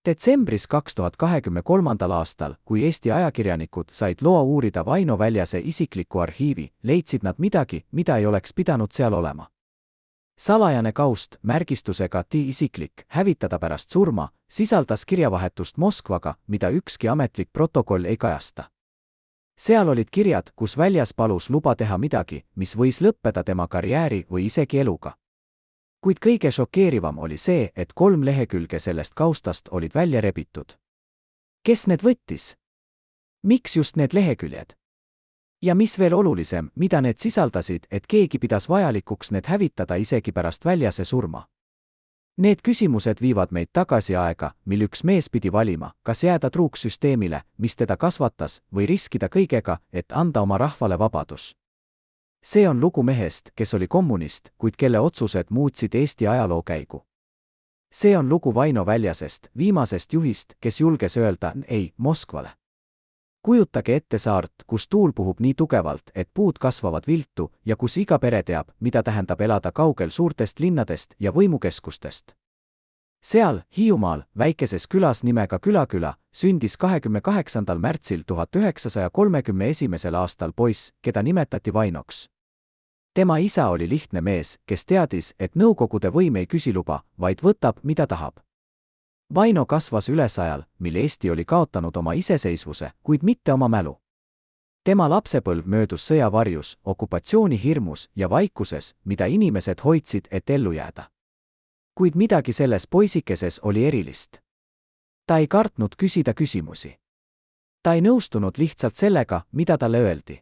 Detsembris 2023. aastal, kui Eesti ajakirjanikud said loa uurida Vaino Väljase isiklikku arhiivi, leidsid nad midagi, mida ei oleks pidanud seal olema. Salajane kaust märgistusega T isiklik, hävitada pärast surma, sisaldas kirjavahetust Moskvaga, mida ükski ametlik protokoll ei kajasta. Seal olid kirjad, kus Väljas palus luba teha midagi, mis võis lõppeda tema karjääri või isegi eluga. Kuid kõige šokeerivam oli see, et 3 lehekülge sellest kaustast olid välja rebitud. Kes need võttis? Miks just need leheküljed? Ja mis veel olulisem, mida need sisaldasid, et keegi pidas vajalikuks need hävitada isegi pärast Väljase surma? Need küsimused viivad meid tagasi aega, mil üks mees pidi valima, kas jääda truuks süsteemile, mis teda kasvatas, või riskida kõigega, et anda oma rahvale vabadus. See on lugu mehest, kes oli kommunist, kuid kelle otsused muutsid Eesti ajaloo käigu. See on lugu Vaino Väljasest, viimasest juhist, kes julges öelda ei Moskvale. Kujutage ette saart, kus tuul puhub nii tugevalt, et puud kasvavad viltu ja kus iga pere teab, mida tähendab elada kaugel suurtest linnadest ja võimukeskustest. Seal, Hiiumaal, väikeses külas nimega Külaküla, sündis 28. märtsil 1931. aastal poiss, keda nimetati Vainoks. Tema isa oli lihtne mees, kes teadis, et Nõukogude võim ei küsi luba, vaid võtab, mida tahab. Vaino kasvas üles ajal, mil Eesti oli kaotanud oma iseseisvuse, kuid mitte oma mälu. Tema lapsepõlv möödus sõjavarjus, okupatsiooni hirmus ja vaikuses, mida inimesed hoidsid, et ellu jääda. Kuid midagi selles poisikeses oli erilist. Ta ei kartnud küsida küsimusi. Ta ei nõustunud lihtsalt sellega, mida talle öeldi.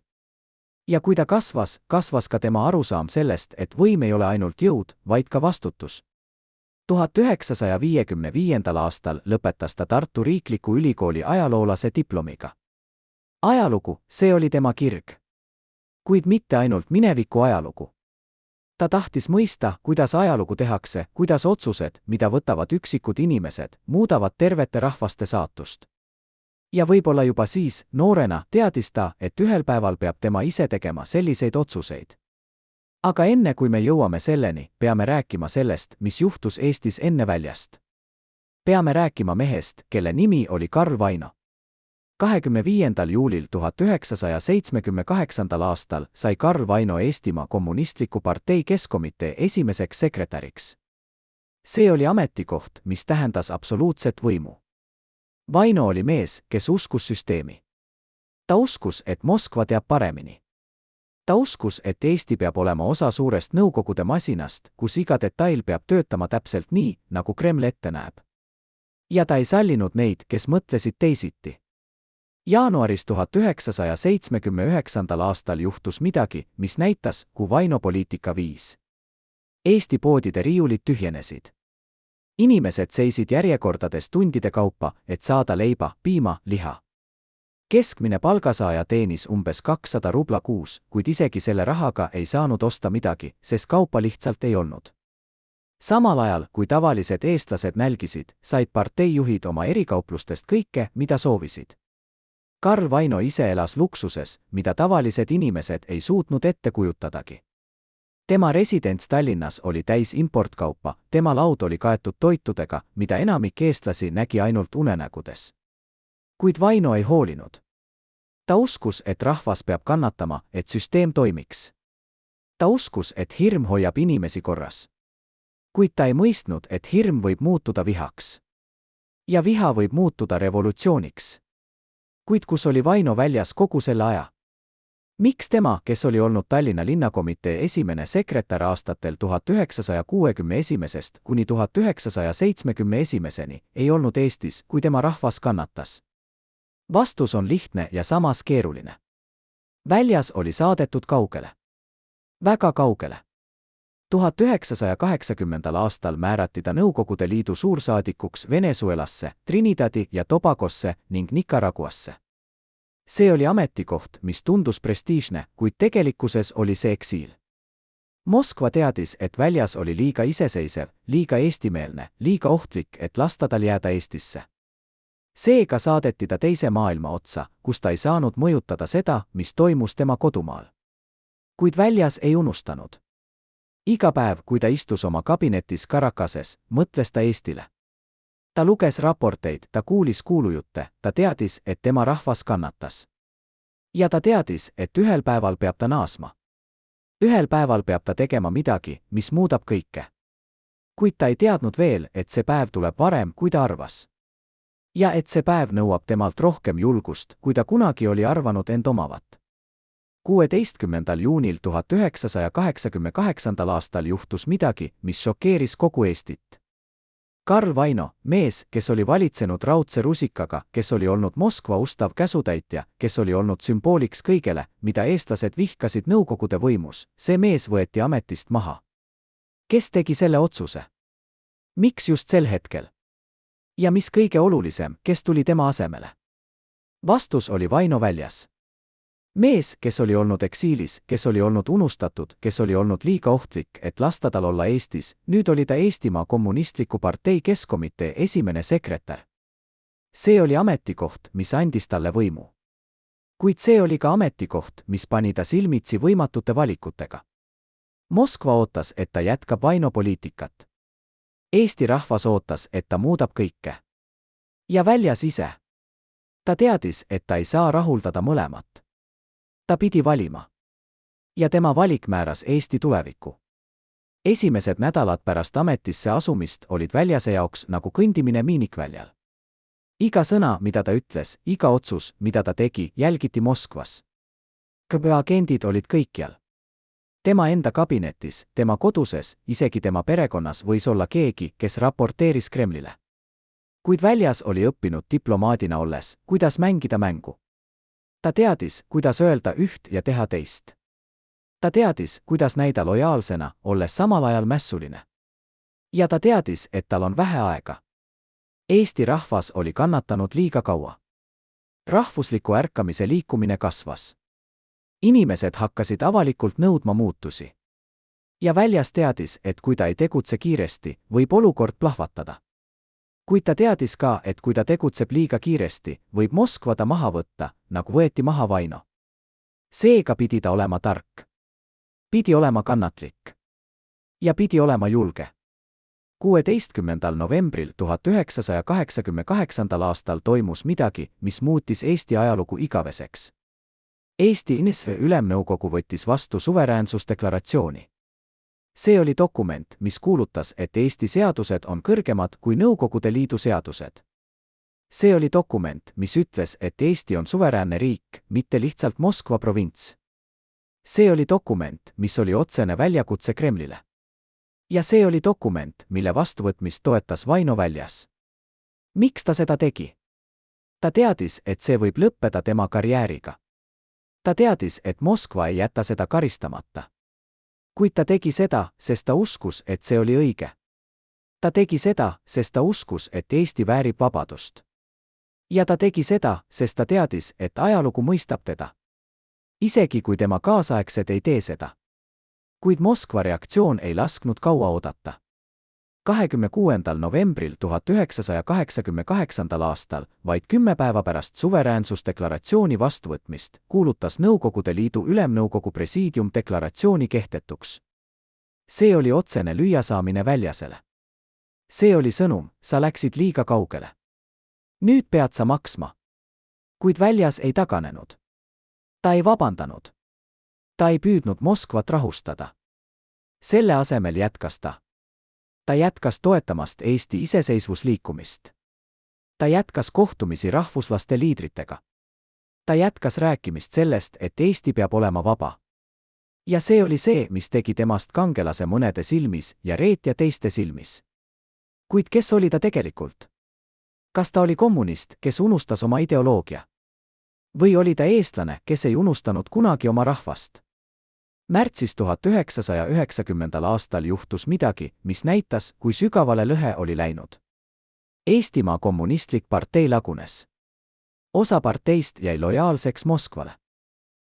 Ja kui ta kasvas, kasvas ka tema arusaam sellest, et võim ei ole ainult jõud, vaid ka vastutus. 1955. aastal lõpetas ta Tartu Riikliku Ülikooli ajaloolase diplomiga. Ajalugu, see oli tema kirg. Kuid mitte ainult mineviku ajalugu. Ta tahtis mõista, kuidas ajalugu tehakse, kuidas otsused, mida võtavad üksikud inimesed, muudavad tervete rahvaste saatust. Ja võib-olla juba siis, noorena, teadis ta, et ühel päeval peab tema ise tegema selliseid otsuseid. Aga enne kui me jõuame selleni, peame rääkima sellest, mis juhtus Eestis enne Väljast. Peame rääkima mehest, kelle nimi oli Karl Vaino. 25. juulil 1978. aastal sai Karl Vaino Eestimaa Kommunistliku Partei Keskkomitee esimeseks sekretäriks. See oli ametikoht, mis tähendas absoluutset võimu. Vaino oli mees, kes uskus süsteemi. Ta uskus, et Moskva teab paremini. Ta uskus, et Eesti peab olema osa suurest Nõukogude masinast, kus iga detail peab töötama täpselt nii, nagu Kreml ette näeb. Ja ta ei sallinud neid, kes mõtlesid teisiti. Jaanuaris 1979. aastal juhtus midagi, mis näitas, kuhu Vaino poliitika viis. Eesti poodide riiulid tühjenesid. Inimesed seisid järjekordades tundide kaupa, et saada leiba, piima, liha. Keskmine palgasaaja teenis umbes 200 rubla kuus, kuid isegi selle rahaga ei saanud osta midagi, sest kaupa lihtsalt ei olnud. Samal ajal, kui tavalised eestlased nälgisid, said parteijuhid oma erikauplustest kõike, mida soovisid. Karl Vaino ise elas luksuses, mida tavalised inimesed ei suutnud ette kujutadagi. Tema residents Tallinnas oli täis importkaupa, tema laud oli kaetud toitudega, mida enamik eestlasi nägi ainult unenägudes. Kuid Vaino ei hoolinud. Ta uskus, et rahvas peab kannatama, et süsteem toimiks. Ta uskus, et hirm hoiab inimesi korras. Kuid ta ei mõistnud, et hirm võib muutuda vihaks. Ja viha võib muutuda revolutsiooniks. Kuid kus oli Vaino Väljas kogu selle aja? Miks tema, kes oli olnud Tallinna linnakomitee esimene sekretär aastatel 1961. kuni 1971. ei olnud Eestis, kui tema rahvas kannatas? Vastus on lihtne ja samas keeruline. Väljas oli saadetud kaugele. Väga kaugele. 1980. aastal määrati ta Nõukogude Liidu suursaadikuks Venezuelasse, Trinidadi ja Tobagosse ning Nicaraguasse. See oli ametikoht, mis tundus prestiižne, kuid tegelikkuses oli see eksiil. Moskva teadis, et Väljas oli liiga iseseisev, liiga eestimeelne, liiga ohtlik, et lasta tal jääda Eestisse. Seega saadeti ta teise maailma otsa, kus ta ei saanud mõjutada seda, mis toimus tema kodumaal. Kuid Väljas ei unustanud. Iga päev, kui ta istus oma kabinetis Caracases, mõtles ta Eestile. Ta luges raporteid, ta kuulis kuulujutte, ta teadis, et tema rahvas kannatas. Ja ta teadis, et ühel päeval peab ta naasma. Ühel päeval peab ta tegema midagi, mis muudab kõike. Kuid ta ei teadnud veel, et see päev tuleb varem, kui ta arvas. Ja et see päev nõuab temalt rohkem julgust, kui ta kunagi oli arvanud end omavat. 16. juunil 1988. aastal juhtus midagi, mis šokeeris kogu Eestit. Karl Vaino, mees, kes oli valitsenud raudse rusikaga, kes oli olnud Moskva ustav käsutäitja, kes oli olnud sümbooliks kõigele, mida eestlased vihkasid Nõukogude võimus, see mees võeti ametist maha. Kes tegi selle otsuse? Miks just sel hetkel? Ja mis kõige olulisem, kes tuli tema asemele? Vastus oli Vaino väljas. Mees, kes oli olnud eksiilis, kes oli olnud unustatud, kes oli olnud liiga ohtlik, et lasta tal olla Eestis, nüüd oli ta Eestimaa Kommunistliku Partei Keskkomitee esimene sekretär. See oli ametikoht, mis andis talle võimu. Kuid see oli ka ametikoht, mis pani ta silmitsi võimatute valikutega. Moskva ootas, et ta jätkab Vaino poliitikat. Eesti rahvas ootas, et ta muudab kõike. Ja väljas ise. Ta teadis, et ta ei saa rahuldada mõlemat. Ta pidi valima. Ja tema valik määras Eesti tuleviku. Esimesed nädalad pärast ametisse asumist olid väljase jaoks nagu kõndimine miinikväljal. Iga sõna, mida ta ütles, iga otsus, mida ta tegi, jälgiti Moskvas. KGB agendid olid kõikjal. Tema enda kabinetis, tema koduses, isegi tema perekonnas võis olla keegi, kes raporteeris Kremlile. Kuid väljas oli õppinud diplomaadina olles, kuidas mängida mängu. Ta teadis, kuidas öelda üht ja teha teist. Ta teadis, kuidas näida lojaalsena, olles samal ajal mässuline. Ja ta teadis, et tal on vähe aega. Eesti rahvas oli kannatanud liiga kaua. Rahvusliku ärkamise liikumine kasvas. Inimesed hakkasid avalikult nõudma muutusi. Ja väljas teadis, et kui ta ei tegutse kiiresti, võib olukord plahvatada. Kuid ta teadis ka, et kui ta tegutseb liiga kiiresti, võib Moskva ta maha võtta, nagu võeti maha Vaino. Seega pidi ta olema tark. Pidi olema kannatlik. Ja pidi olema julge. 16. novembril 1988. aastal toimus midagi, mis muutis Eesti ajalugu igaveseks. Eesti NSV Ülemnõukogu võttis vastu suveräänsusdeklaratsiooni. See oli dokument, mis kuulutas, et Eesti seadused on kõrgemad kui Nõukogude Liidu seadused. See oli dokument, mis ütles, et Eesti on suveräänne riik, mitte lihtsalt Moskva provints. See oli dokument, mis oli otsene väljakutse Kremlile. Ja see oli dokument, mille vastuvõtmist toetas Vaino väljas. Miks ta seda tegi? Ta teadis, et see võib lõppeda tema karjääriga. Ta teadis, et Moskva ei jäta seda karistamata. Kuid ta tegi seda, sest ta uskus, et see oli õige. Ta tegi seda, sest ta uskus, et Eesti väärib vabadust. Ja ta tegi seda, sest ta teadis, et ajalugu mõistab teda. Isegi kui tema kaasaegsed ei tee seda. Kuid Moskva reaktsioon ei lasknud kaua oodata. 26. novembril 1988. aastal, vaid 10 päeva pärast suveräänsusdeklaratsiooni vastuvõtmist, kuulutas Nõukogude Liidu Ülemnõukogu presiidium deklaratsiooni kehtetuks. See oli otsene lüüasaamine väljasele. See oli sõnum, sa läksid liiga kaugele. Nüüd pead sa maksma. Kuid väljas ei taganenud. Ta ei vabandanud. Ta ei püüdnud Moskvat rahustada. Selle asemel jätkas ta. Ta jätkas toetamast Eesti iseseisvusliikumist. Ta jätkas kohtumisi rahvuslaste liidritega. Ta jätkas rääkimist sellest, et Eesti peab olema vaba. Ja see oli see, mis tegi temast kangelase mõnede silmis ja reetja teiste silmis. Kuid kes oli ta tegelikult? Kas ta oli kommunist, kes unustas oma ideoloogia? Või oli ta eestlane, kes ei unustanud kunagi oma rahvast? Märtsis 1990. aastal juhtus midagi, mis näitas, kui sügavale lõhe oli läinud. Eestimaa Kommunistlik Partei lagunes. Osa parteist jäi lojaalseks Moskvale.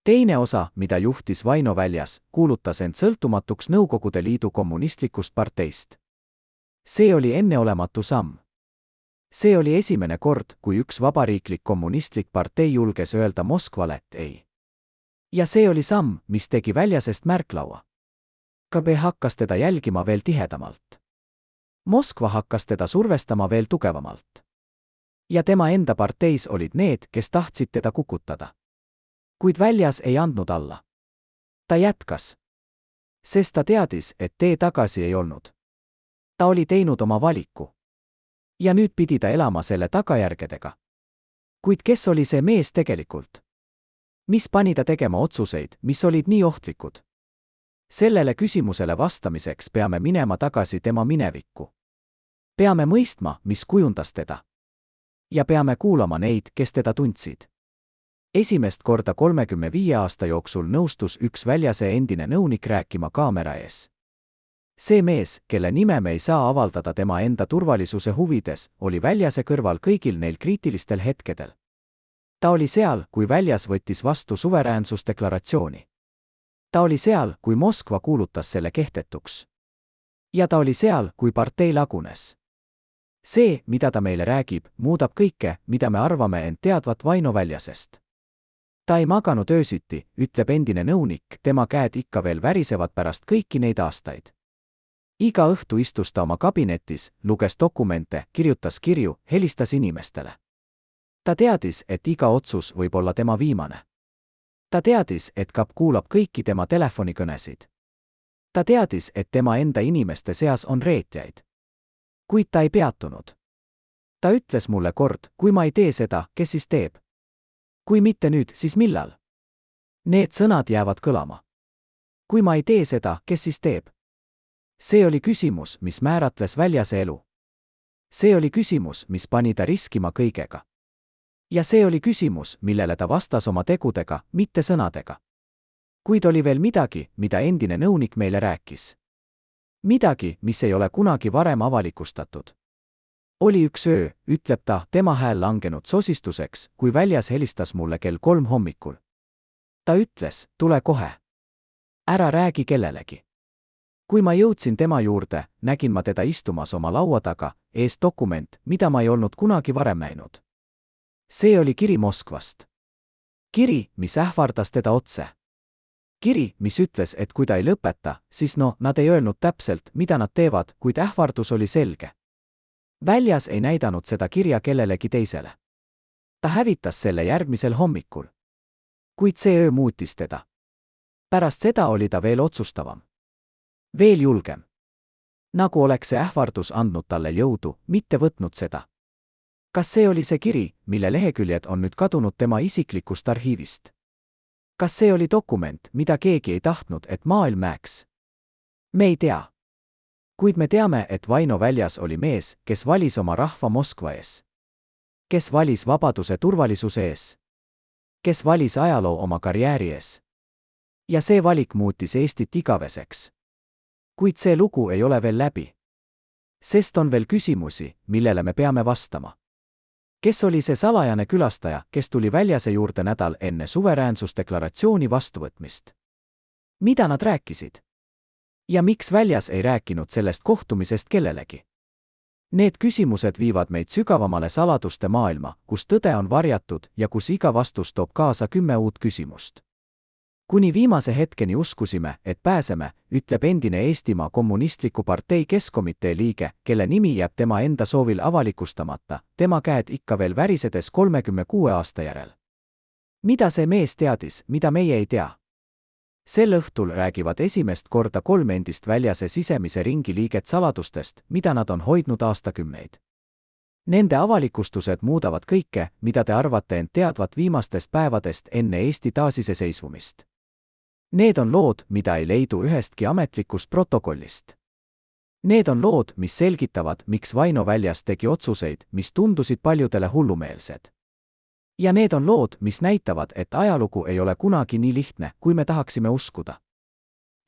Teine osa, mida juhtis Vaino väljas, kuulutas end sõltumatuks Nõukogude Liidu kommunistlikust parteist. See oli enneolematu samm. See oli esimene kord, kui üks vabariiklik kommunistlik partei julges öelda Moskvale, et ei. Ja see oli samm, mis tegi väljasest märklaua. KGB hakkas teda jälgima veel tihedamalt. Moskva hakkas teda survestama veel tugevamalt. Ja tema enda parteis olid need, kes tahtsid teda kukutada. Kuid väljas ei andnud alla. Ta jätkas. Sest ta teadis, et tee tagasi ei olnud. Ta oli teinud oma valiku. Ja nüüd pidi ta elama selle tagajärgedega. Kuid kes oli see mees tegelikult? Mis pani ta tegema otsuseid, mis olid nii ohtlikud? Sellele küsimusele vastamiseks peame minema tagasi tema minevikku. Peame mõistma, mis kujundas teda. Ja peame kuulama neid, kes teda tundsid. Esimest korda 35 aasta jooksul nõustus üks Väljase endine nõunik rääkima kaamera ees. See mees, kelle nime me ei saa avaldada tema enda turvalisuse huvides, oli Väljase kõrval kõigil neil kriitilistel hetkedel. Ta oli seal, kui Väljas võttis vastu suveräänsusdeklaratsiooni. Ta oli seal, kui Moskva kuulutas selle kehtetuks. Ja ta oli seal, kui partei lagunes. See, mida ta meile räägib, muudab kõike, mida me arvame end teadvat Vaino Väljasest. Ta ei maganud öösiti, ütleb endine nõunik, tema käed ikka veel värisevad pärast kõiki neid aastaid. Iga õhtu istus ta oma kabinetis, luges dokumente, kirjutas kirju, helistas inimestele. Ta teadis, et iga otsus võib olla tema viimane. Ta teadis, et KAP kuulab kõiki tema telefonikõnesid. Ta teadis, et tema enda inimeste seas on reetjaid. Kuid ta ei peatunud. Ta ütles mulle kord, kui ma ei tee seda, kes siis teeb? Kui mitte nüüd, siis millal? Need sõnad jäävad kõlama. Kui ma ei tee seda, kes siis teeb? See oli küsimus, mis määratles Väljase elu. See oli küsimus, mis pani ta riskima kõigega. Ja see oli küsimus, millele ta vastas oma tegudega, mitte sõnadega. Kuid oli veel midagi, mida endine nõunik meile rääkis. Midagi, mis ei ole kunagi varem avalikustatud. Oli üks öö, ütleb ta, tema hääl langenud sosistuseks, kui Väljas helistas mulle kell 3 hommikul. Ta ütles, tule kohe. Ära räägi kellelegi. Kui ma jõudsin tema juurde, nägin ma teda istumas oma laua taga, ees dokument, mida ma ei olnud kunagi varem näinud. See oli kiri Moskvast. Kiri, mis ähvardas teda otse. Kiri, mis ütles, et kui ta ei lõpeta, siis nad ei öelnud täpselt, mida nad teevad, kuid ähvardus oli selge. Väljas ei näidanud seda kirja kellelegi teisele. Ta hävitas selle järgmisel hommikul. Kuid see öö muutis teda. Pärast seda oli ta veel otsustavam. Veel julgem. Nagu oleks see ähvardus andnud talle jõudu, mitte võtnud seda. Kas see oli see kiri, mille leheküljed on nüüd kadunud tema isiklikust arhiivist? Kas see oli dokument, mida keegi ei tahtnud, et maailm näeks? Me ei tea. Kuid me teame, et Vaino Väljas oli mees, kes valis oma rahva Moskva ees. Kes valis vabaduse turvalisuse ees. Kes valis ajaloo oma karjääri ees. Ja see valik muutis Eestit igaveseks. Kuid see lugu ei ole veel läbi. Sest on veel küsimusi, millele me peame vastama. Kes oli see salajane külastaja, kes tuli Väljase juurde nädal enne suveräänsusdeklaratsiooni vastuvõtmist? Mida nad rääkisid? Ja miks Väljas ei rääkinud sellest kohtumisest kellelegi? Need küsimused viivad meid sügavamale saladuste maailma, kus tõde on varjatud ja kus iga vastus toob kaasa 10 uut küsimust. Kuni viimase hetkeni uskusime, et pääseme, ütleb endine Eestimaa Kommunistliku Partei Keskkomitee liige, kelle nimi jääb tema enda soovil avalikustamata, tema käed ikka veel värisedes 36 aasta järel. Mida see mees teadis, mida meie ei tea? Sel õhtul räägivad esimest korda 3 endist Väljase sisemise ringi liiget saladustest, mida nad on hoidnud aastakümneid. Nende avalikustused muudavad kõike, mida te arvate end teadvat viimastest päevadest enne Eesti taasiseseisvumist. Need on lood, mida ei leidu ühestki ametlikust protokollist. Need on lood, mis selgitavad, miks Vaino Väljas tegi otsuseid, mis tundusid paljudele hullumeelsed. Ja need on lood, mis näitavad, et ajalugu ei ole kunagi nii lihtne, kui me tahaksime uskuda.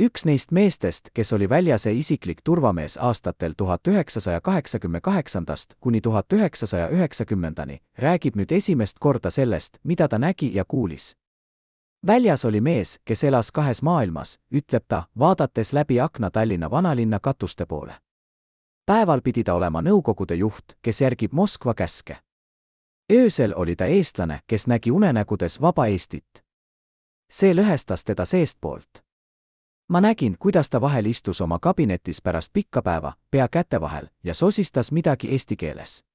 Üks neist meestest, kes oli Väljase isiklik turvamees aastatel 1988 kuni 1990, räägib nüüd esimest korda sellest, mida ta nägi ja kuulis. Väljas oli mees, kes elas 2 maailmas, ütleb ta, vaadates läbi akna Tallinna vanalinna katuste poole. Päeval pidi ta olema nõukogude juht, kes järgib Moskva käske. Öösel oli ta eestlane, kes nägi unenägudes vaba Eestit. See lõhestas teda seestpoolt. Ma nägin, kuidas ta vahel istus oma kabinetis pärast pikka päeva, pea käte vahel, ja sosistas midagi eesti keeles.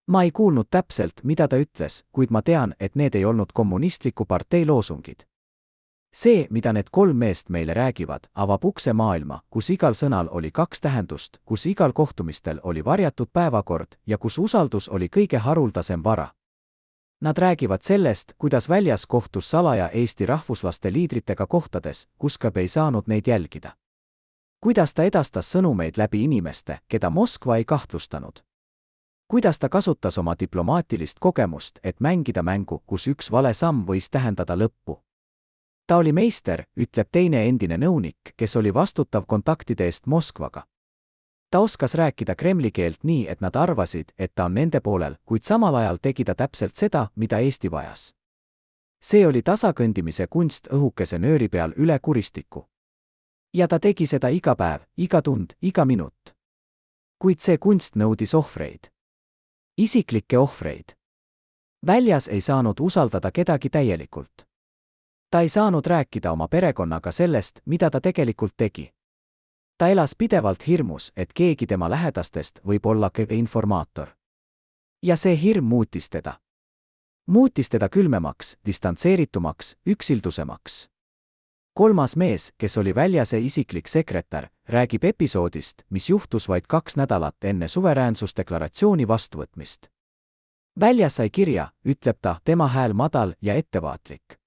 Ma ei kuulnud täpselt, mida ta ütles, kuid ma tean, et need ei olnud kommunistliku partei loosungid. See, mida need kolm meest meile räägivad, avab ukse maailma, kus igal sõnal oli kaks tähendust, kus igal kohtumistel oli varjatud päevakord ja kus usaldus oli kõige haruldasem vara. Nad räägivad sellest, kuidas väljas kohtus salaja Eesti rahvuslaste liidritega kohtades, kus ka ei saanud neid jälgida. Kuidas ta edastas sõnumeid läbi inimeste, keda Moskva ei kahtlustanud. Kuidas ta kasutas oma diplomaatilist kogemust, et mängida mängu, kus üks vale samm võis tähendada lõppu. Ta oli meister, ütleb teine endine nõunik, kes oli vastutav kontaktide eest Moskvaga. Ta oskas rääkida Kremli keelt nii, et nad arvasid, et ta on nende poolel, kuid samal ajal tegi ta täpselt seda, mida Eesti vajas. See oli tasakõndimise kunst õhukese nööri peal üle kuristiku. Ja ta tegi seda iga päev, iga tund, iga minut. Kuid see kunst nõudis ohvreid. Isiklikke ohvreid. Väljas ei saanud usaldada kedagi täielikult. Ta ei saanud rääkida oma perekonnaga sellest, mida ta tegelikult tegi. Ta elas pidevalt hirmus, et keegi tema lähedastest võib olla informaator. Ja see hirm muutis teda. Muutis teda külmemaks, distantseeritumaks, üksildusemaks. Kolmas mees, kes oli Väljase isiklik sekretär, räägib episoodist, mis juhtus vaid 2 nädalat enne suveräänsusdeklaratsiooni vastuvõtmist. Väljas sai kirja, ütleb ta, tema hääl madal ja ettevaatlik.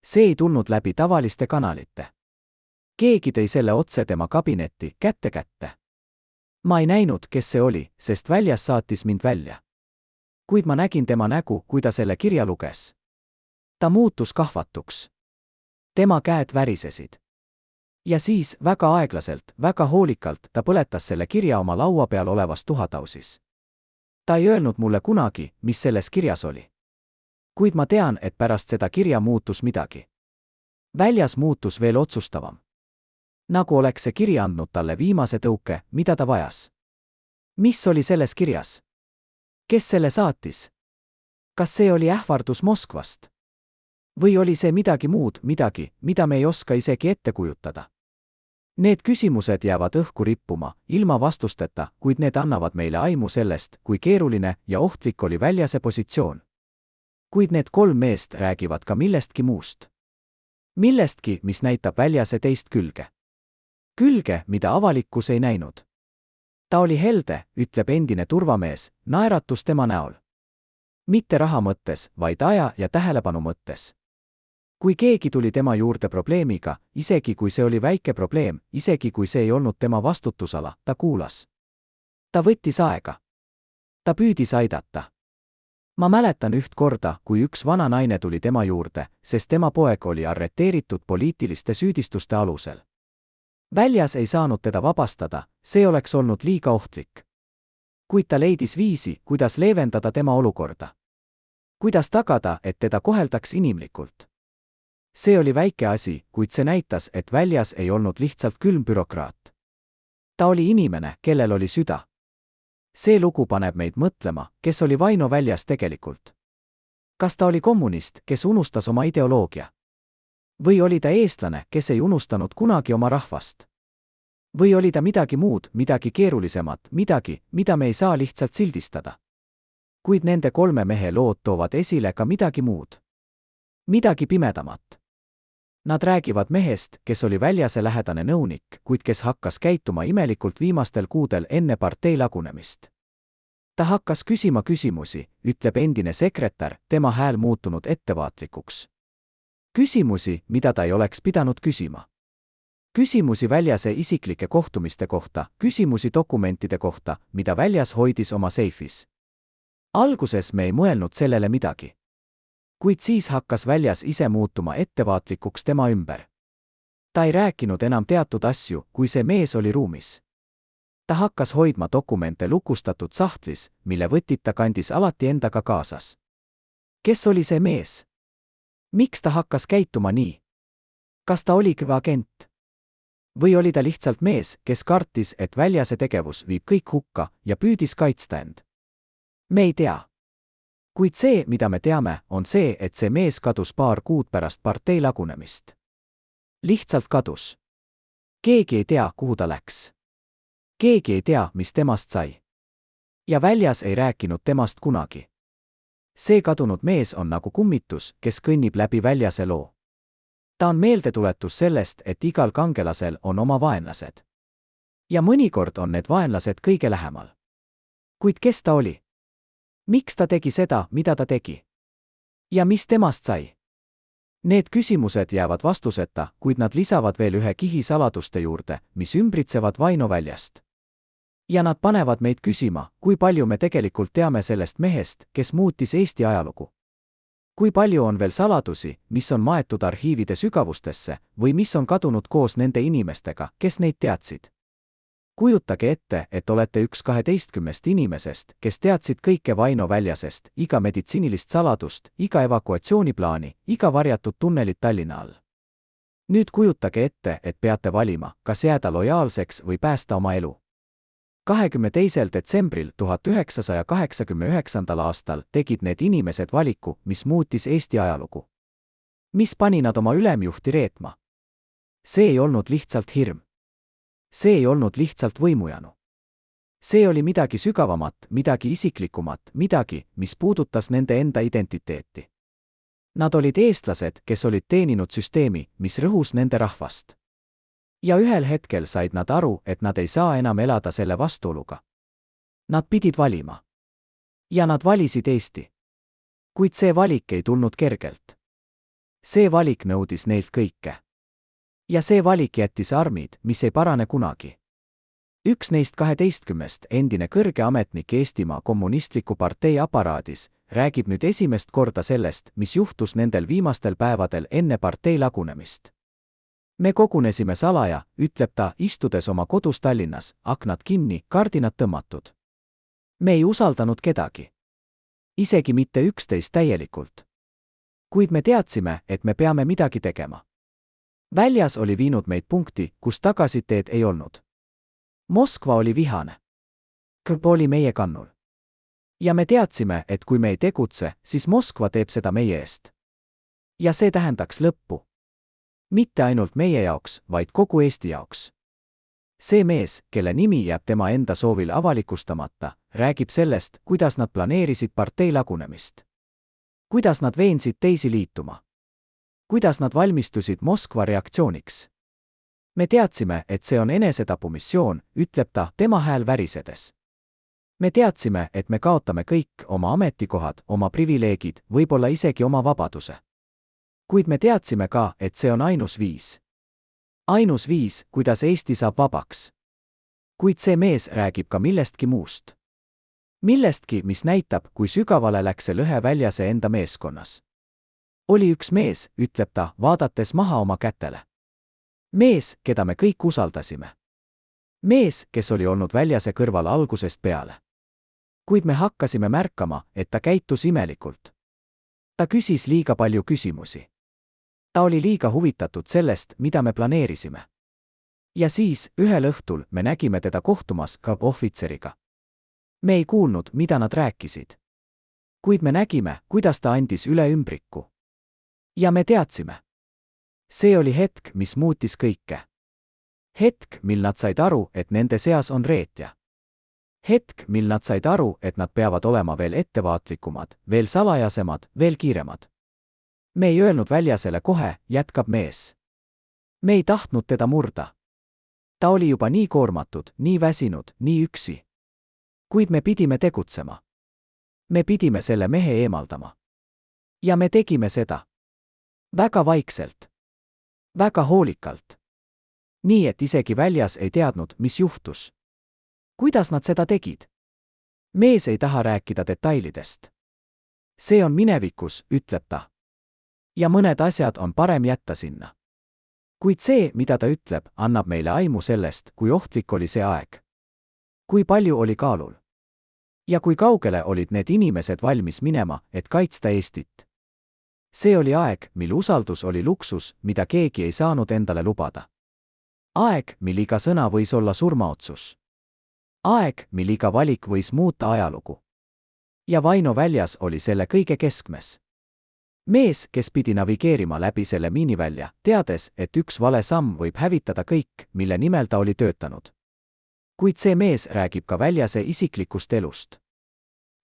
See ei tulnud läbi tavaliste kanalite. Keegi tõi selle otse tema kabinetti, kätte. Ma ei näinud, kes see oli, sest Väljas saatis mind välja. Kuid ma nägin tema nägu, kui ta selle kirja luges. Ta muutus kahvatuks. Tema käed värisesid. Ja siis, väga aeglaselt, väga hoolikalt, ta põletas selle kirja oma laua peal olevas tuhatausis. Ta ei öelnud mulle kunagi, mis selles kirjas oli. Kuid ma tean, et pärast seda kirja muutus midagi. Väljas muutus veel otsustavam. Nagu oleks see kiri andnud talle viimase tõuke, mida ta vajas. Mis oli selles kirjas? Kes selle saatis? Kas see oli ähvardus Moskvast? Või oli see midagi muud, midagi, mida me ei oska isegi ette kujutada? Need küsimused jäävad õhku rippuma, ilma vastusteta, kuid need annavad meile aimu sellest, kui keeruline ja ohtlik oli Väljase positsioon. Kuid need kolm meest räägivad ka millestki muust. Millestki, mis näitab Väljase teist külge. Külge, mida avalikkus ei näinud. Ta oli helde, ütleb endine turvamees, naeratus tema näol. Mitte raha mõttes, vaid aja ja tähelepanu mõttes. Kui keegi tuli tema juurde probleemiga, isegi kui see oli väike probleem, isegi kui see ei olnud tema vastutusala, ta kuulas. Ta võttis aega. Ta püüdis aidata. Ma mäletan üht korda, kui üks vana naine tuli tema juurde, sest tema poeg oli arreteeritud poliitiliste süüdistuste alusel. Väljas ei saanud teda vabastada, see oleks olnud liiga ohtlik. Kuid ta leidis viisi, kuidas leevendada tema olukorda. Kuidas tagada, et teda koheldaks inimlikult. See oli väike asi, kuid see näitas, et Väljas ei olnud lihtsalt külm bürokraat. Ta oli inimene, kellel oli süda. See lugu paneb meid mõtlema, kes oli Vaino Väljas tegelikult. Kas ta oli kommunist, kes unustas oma ideoloogia? Või oli ta eestlane, kes ei unustanud kunagi oma rahvast? Või oli ta midagi muud, midagi keerulisemat, midagi, mida me ei saa lihtsalt sildistada? Kuid nende kolme mehe lood toovad esile ka midagi muud. Midagi pimedamat. Nad räägivad mehest, kes oli Väljase lähedane nõunik, kuid kes hakkas käituma imelikult viimastel kuudel enne partei lagunemist. Ta hakkas küsima küsimusi, ütleb endine sekretär, tema hääl muutunud ettevaatlikuks. Küsimusi, mida ta ei oleks pidanud küsima. Küsimusi Väljase isiklike kohtumiste kohta, küsimusi dokumentide kohta, mida Väljas hoidis oma seifis. Alguses me ei mõelnud sellele midagi. Kuid siis hakkas Väljas ise muutuma ettevaatlikuks tema ümber. Ta ei rääkinud enam teatud asju, kui see mees oli ruumis. Ta hakkas hoidma dokumente lukustatud sahtlis, mille võtit ta kandis alati endaga kaasas. Kes oli see mees? Miks ta hakkas käituma nii? Kas ta oli agent? Või oli ta lihtsalt mees, kes kartis, et Väljase tegevus viib kõik hukka ja püüdis kaitsta end? Me ei tea. Kuid see, mida me teame, on see, et see mees kadus paar kuud pärast partei lagunemist. Lihtsalt kadus. keegi ei tea, kuhu ta läks. keegi ei tea, mis temast sai. ja väljas ei rääkinud temast kunagi. see kadunud mees on nagu kummitus, kes kõnnib läbi väljase loo. ta on meeldetuletus sellest, et igal kangelasel on oma vaenlased. ja mõnikord on need vaenlased kõige lähemal. kuid kes ta oli? miks ta tegi seda, mida ta tegi? ja mis temast sai? Need küsimused jäävad vastuseta, kuid nad lisavad veel ühe kihi saladuste juurde, mis ümbritsevad Vaino väljast. ja nad panevad meid küsima, kui palju me tegelikult teame sellest mehest, kes muutis Eesti ajalugu. kui palju on veel saladusi, mis on maetud arhiivide sügavustesse või mis on kadunud koos nende inimestega, kes neid teadsid. kujutage ette, et olete üks 12 inimesest, kes teadsid kõike Vaino väljasest, iga meditsiinilist saladust, iga evakuatsiooniplaani, iga varjatud tunnelit Tallinna all. nüüd kujutage ette, et peate valima, kas jääda lojaalseks või päästa oma elu. 22. detsembril 1989. aastal tegid need inimesed valiku, mis muutis Eesti ajalugu. mis pani nad oma ülemjuhti reetma? see ei olnud lihtsalt hirm. see ei olnud lihtsalt võimujanu. see oli midagi sügavamat, midagi isiklikumat, midagi, mis puudutas nende enda identiteeti. Nad olid eestlased, kes olid teeninud süsteemi, mis rõhus nende rahvast. ja ühel hetkel said nad aru, et nad ei saa enam elada selle vastuoluga. Nad pidid valima. ja nad valisid Eesti. kuid see valik ei tulnud kergelt. see valik nõudis neilt kõike. ja see valik jättis armid, mis ei parane kunagi. üks neist 12 endine kõrge ametnik Eestimaa Kommunistliku Partei aparaadis räägib nüüd esimest korda sellest, mis juhtus nendel viimastel päevadel enne partei lagunemist. me kogunesime salaja, ütleb ta, istudes oma kodus Tallinnas, aknad kinni, kardinad tõmmatud. me ei usaldanud kedagi. isegi mitte üksteist täielikult. kuid me teadsime, et me peame midagi tegema. väljas oli viinud meid punkti, kus tagasiteed ei olnud. Moskva oli vihane. KGB oli meie kannul. ja me teadsime, et kui me ei tegutse, siis Moskva teeb seda meie eest. ja see tähendaks lõppu. mitte ainult meie jaoks, vaid kogu Eesti jaoks. see mees, kelle nimi jääb tema enda soovil avalikustamata, räägib sellest, kuidas nad planeerisid partei lagunemist. kuidas nad veensid teisi liituma. kuidas nad valmistusid Moskva reaktsiooniks. me teadsime, et see on enesetapumissioon, ütleb ta, tema hääl värisedes. me teadsime, et me kaotame kõik, oma ametikohad, oma privileegid, võib-olla isegi oma vabaduse. kuid me teadsime ka, et see on ainus viis. ainus viis, kuidas Eesti saab vabaks. kuid see mees räägib ka millestki muust. millestki, mis näitab, kui sügavale läks see lõhe väljase enda meeskonnas. oli üks mees, ütleb ta, vaadates maha oma kätele. mees, keda me kõik usaldasime. mees, kes oli olnud väljase kõrval algusest peale. kuid me hakkasime märkama, et ta käitus imelikult. ta küsis liiga palju küsimusi. ta oli liiga huvitatud sellest, mida me planeerisime. ja siis, ühel õhtul, me nägime teda kohtumas KGB ohvitseriga. me ei kuulnud, mida nad rääkisid. kuid me nägime, kuidas ta andis üle ümbriku. ja me teadsime. see oli hetk, mis muutis kõike. hetk, mil nad said aru, et nende seas on reetja. hetk, mil nad said aru, et nad peavad olema veel ettevaatlikumad, veel salajasemad, veel kiiremad. me ei öelnud väljasele kohe, jätkab mees. me ei tahtnud teda murda. ta oli juba nii koormatud, nii väsinud, nii üksi. kuid me pidime tegutsema. me pidime selle mehe eemaldama. ja me tegime seda. väga vaikselt. väga hoolikalt. nii, et isegi väljas ei teadnud, mis juhtus. kuidas nad seda tegid? mees ei taha rääkida detailidest. see on minevikus, ütleb ta. ja mõned asjad on parem jätta sinna. kuid see, mida ta ütleb, annab meile aimu sellest, kui ohtlik oli see aeg. kui palju oli kaalul. ja kui kaugele olid need inimesed valmis minema, et kaitsta Eestit. see oli aeg, mil usaldus oli luksus, mida keegi ei saanud endale lubada. aeg, mil iga sõna võis olla surmaotsus. aeg, mil iga valik võis muuta ajalugu. ja Vaino väljas oli selle kõige keskmes. Mees, kes pidi navigeerima läbi selle miinivälja, teades, et üks vale samm võib hävitada kõik, mille nimel ta oli töötanud. Kuid see mees räägib ka Väljase isiklikust elust.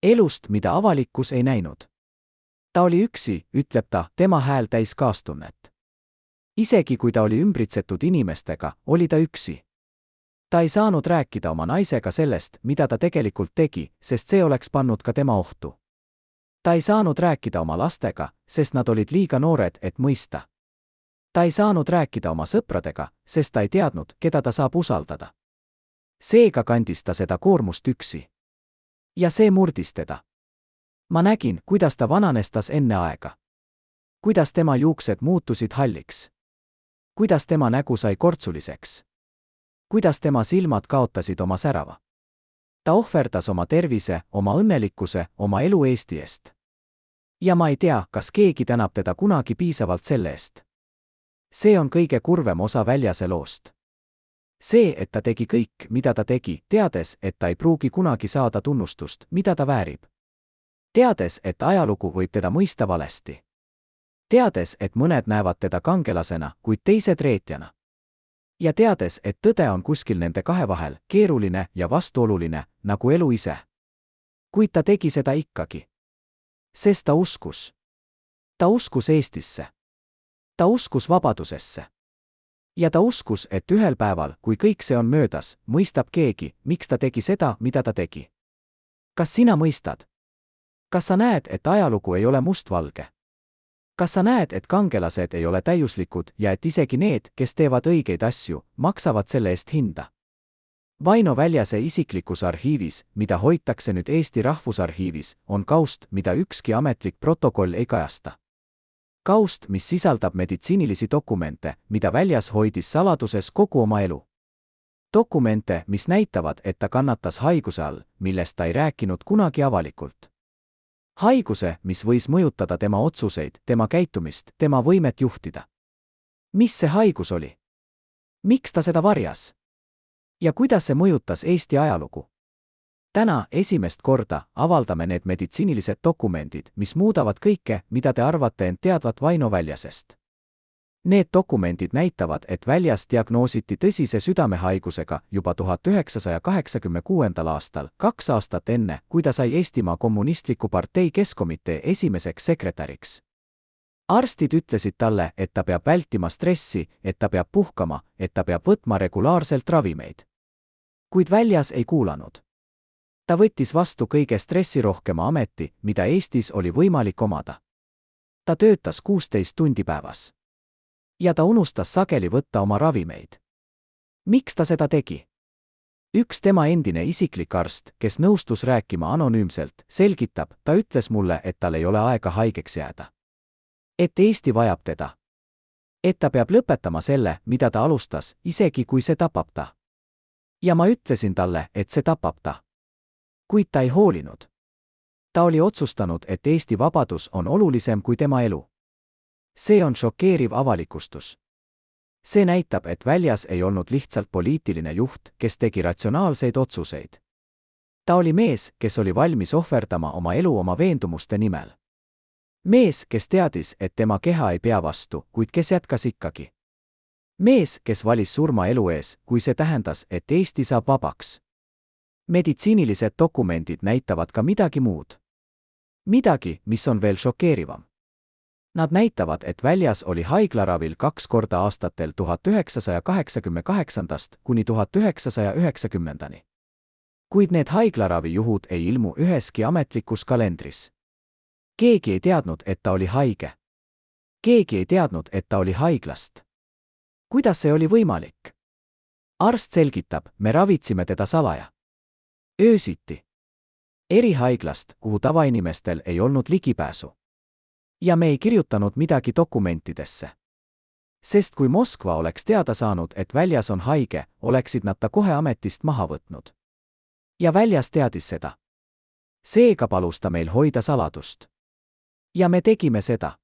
Elust, mida avalikkus ei näinud. Ta oli üksi, ütleb ta, tema hääl täis kaastunnet. Isegi kui ta oli ümbritsetud inimestega, oli ta üksi. Ta ei saanud rääkida oma naisega sellest, mida ta tegelikult tegi, sest see oleks pannud ka tema ohtu. Ta ei saanud rääkida oma lastega, sest nad olid liiga noored, et mõista. Ta ei saanud rääkida oma sõpradega, sest ta ei teadnud, keda ta saab usaldada. Seega kandis ta seda koormust üksi. Ja see murdis teda. Ma nägin, kuidas ta vananestas enne aega. Kuidas tema juuksed muutusid halliks. Kuidas tema nägu sai kortsuliseks. Kuidas tema silmad kaotasid oma särava. Ta ohverdas oma tervise, oma õnnelikkuse, oma elu Eesti eest. Ja ma ei tea, kas keegi tänab teda kunagi piisavalt selle eest. See on kõige kurvem osa Väljase loost. See, et ta tegi kõik, mida ta tegi, teades, et ta ei pruugi kunagi saada tunnustust, mida ta väärib. Teades, et ajalugu võib teda mõista valesti. Teades, et mõned näevad teda kangelasena, kuid teised reetjana. Ja teades, et tõde on kuskil nende kahe vahel, keeruline ja vastuoluline, nagu elu ise. Kuid ta tegi seda ikkagi. Sest ta uskus. Ta uskus Eestisse. Ta uskus vabadusesse. Ja ta uskus, et ühel päeval, kui kõik see on möödas, mõistab keegi, miks ta tegi seda, mida ta tegi. Kas sina mõistad? Kas sa näed, et ajalugu ei ole mustvalge? Kas sa näed, et kangelased ei ole täiuslikud ja et isegi need, kes teevad õigeid asju, maksavad selle eest hinda? Vaino Väljase isiklikus arhiivis, mida hoitakse nüüd Eesti Rahvusarhiivis, on kaust, mida ükski ametlik protokoll ei kajasta. Kaust, mis sisaldab meditsiinilisi dokumente, mida Väljas hoidis saladuses kogu oma elu. Dokumente, mis näitavad, et ta kannatas haiguse all, millest ta ei rääkinud kunagi avalikult. Haiguse, mis võis mõjutada tema otsuseid, tema käitumist, tema võimet juhtida. Mis see haigus oli? Miks ta seda varjas? Ja kuidas see mõjutas Eesti ajalugu? Täna esimest korda avaldame need meditsiinilised dokumendid, mis muudavad kõike, mida te arvate end teadvat Vaino Väljasest. Need dokumendid näitavad, et Väljas diagnoositi tõsise südamehaigusega juba 1986. aastal, 2 aastat enne, kui ta sai Eestimaa Kommunistliku Partei Keskkomitee esimeseks sekretäriks. Arstid ütlesid talle, et ta peab vältima stressi, et ta peab puhkama, et ta peab võtma regulaarselt ravimeid. Kuid Väljas ei kuulanud. Ta võttis vastu kõige stressirohkema ameti, mida Eestis oli võimalik omada. Ta töötas 16 tundi päevas. Ja ta unustas sageli võtta oma ravimeid. Miks ta seda tegi? Üks tema endine isiklik arst, kes nõustus rääkima anonüümselt, selgitab, ta ütles mulle, et tal ei ole aega haigeks jääda. Et Eesti vajab teda. Et ta peab lõpetama selle, mida ta alustas, isegi kui see tapab ta. Ja ma ütlesin talle, et see tapab ta. Kuid ta ei hoolinud. Ta oli otsustanud, et Eesti vabadus on olulisem kui tema elu. See on šokeeriv avalikustus. See näitab, et Väljas ei olnud lihtsalt poliitiline juht, kes tegi ratsionaalseid otsuseid. Ta oli mees, kes oli valmis ohverdama oma elu oma veendumuste nimel. Mees, kes teadis, et tema keha ei pea vastu, kuid kes jätkas ikkagi. Mees, kes valis surma elu ees, kui see tähendas, et Eesti saab vabaks. Meditsiinilised dokumendid näitavad ka midagi muud. Midagi, mis on veel šokeerivam. Nad näitavad, et Väljas oli haiglaravil 2 korda aastatel 1988 kuni 1990. Kuid need haiglaravijuhud ei ilmu üheski ametlikus kalendris. Keegi ei teadnud, et ta oli haige. Keegi ei teadnud, et ta oli haiglast. Kuidas see oli võimalik? Arst selgitab, me ravitsime teda salaja. Öösiti. Erihaiglast, kuhu tavainimestel ei olnud ligipääsu. Ja me ei kirjutanud midagi dokumentidesse. Sest kui Moskva oleks teada saanud, et Väljas on haige, oleksid nad ta kohe ametist maha võtnud. Ja Väljas teadis seda. Seega palus ta meil hoida saladust. Ja me tegime seda.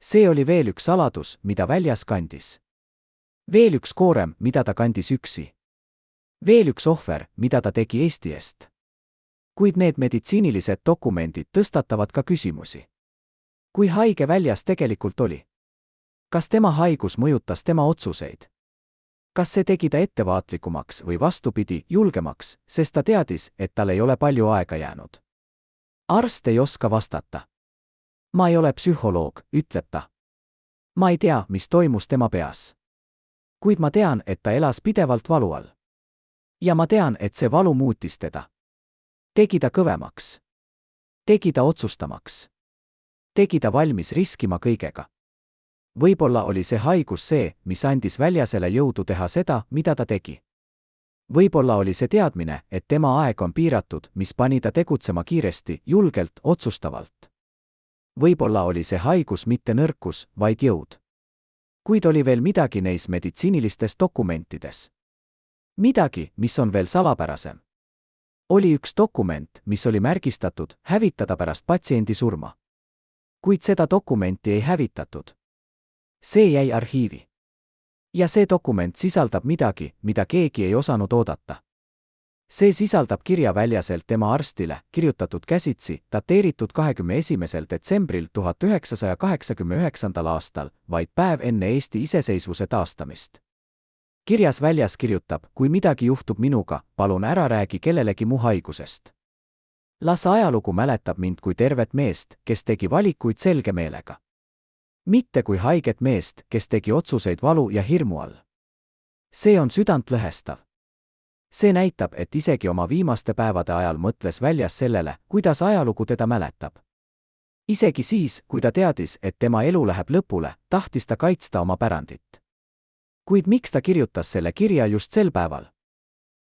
See oli veel üks saladus, mida Väljas kandis. Veel üks koorem, mida ta kandis üksi. Veel üks ohver, mida ta tegi Eesti eest. Kuid need meditsiinilised dokumendid tõstatavad ka küsimusi. kui haige väljas tegelikult oli? Kas tema haigus mõjutas tema otsuseid? Kas see tegi ta ettevaatlikumaks või vastupidi, julgemaks, sest ta teadis, et tal ei ole palju aega jäänud? Arst ei oska vastata. Ma ei ole psühholoog, ütleb ta. Ma ei tea, mis toimus tema peas. Kuid ma tean, et ta elas pidevalt valu all. Ja ma tean, et see valu muutis teda. Tegi ta kõvemaks. Tegi ta otsustamaks. Tegi ta valmis riskima kõigega. Võib-olla oli see haigus see, mis andis väljasele jõudu teha seda, mida ta tegi. Võib-olla oli see teadmine, et tema aeg on piiratud, mis pani ta tegutsema kiiresti, julgelt, otsustavalt. Võib-olla oli see haigus mitte nõrkus, vaid jõud. Kuid oli veel midagi neis meditsiinilistes dokumentides. Midagi, mis on veel salapärasem. Oli üks dokument, mis oli märgistatud hävitada pärast patsiendi surma. Kuid seda dokumenti ei hävitatud. See jäi arhiivi. Ja see dokument sisaldab midagi, mida keegi ei osanud oodata. See sisaldab kirja väljaselt tema arstile, kirjutatud käsitsi, dateeritud 21. detsembril 1989. aastal, vaid päev enne Eesti iseseisvuse taastamist. Kirjas väljas kirjutab, kui midagi juhtub minuga, palun ära räägi kellelegi mu haigusest. Las ajalugu mäletab mind kui tervet meest, kes tegi valikuid selge meelega. Mitte kui haiget meest, kes tegi otsuseid valu ja hirmu all. See on südantlõhestav. See näitab, et isegi oma viimaste päevade ajal mõtles väljas sellele, kuidas ajalugu teda mäletab. Isegi siis, kui ta teadis, et tema elu läheb lõpule, tahtis ta kaitsta oma pärandit. Kuid miks ta kirjutas selle kirja just sel päeval?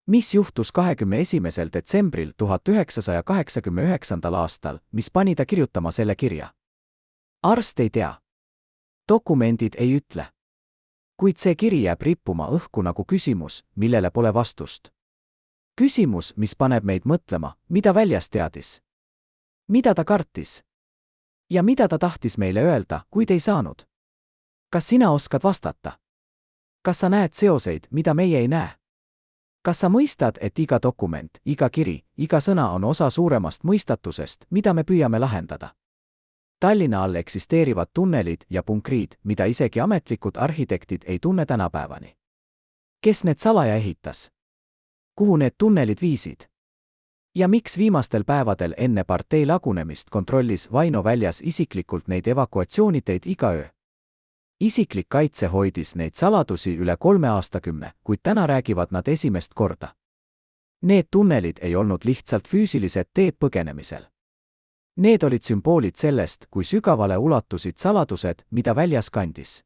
Mis juhtus 21. detsembril 1989. aastal, mis pani ta kirjutama selle kirja? Arst ei tea. Dokumendid ei ütle. Kuid see kiri jääb rippuma õhku nagu küsimus, millele pole vastust. Küsimus, mis paneb meid mõtlema, mida väljas teadis. Mida ta kartis? Ja mida ta tahtis meile öelda, kuid ei saanud? Kas sina oskad vastata? Kas sa näed seoseid, mida meie ei näe? Kas sa mõistad, et iga dokument, iga kiri, iga sõna on osa suuremast mõistatusest, mida me püüame lahendada? Tallinna all eksisteerivad tunnelid ja punkrid, mida isegi ametlikud arhitektid ei tunne tänapäevani. Kes need salaja ehitas? Kuhu need tunnelid viisid? Ja miks viimastel päevadel enne partei lagunemist kontrollis Vaino väljas isiklikult neid evakuatsiooniteid iga öö? Isiklik kaitse hoidis neid saladusi üle 3 aastakümne, kuid täna räägivad nad esimest korda. Need tunnelid ei olnud lihtsalt füüsilised teed põgenemisel. Need olid sümboolid sellest, kui sügavale ulatusid saladused, mida väljas kandis.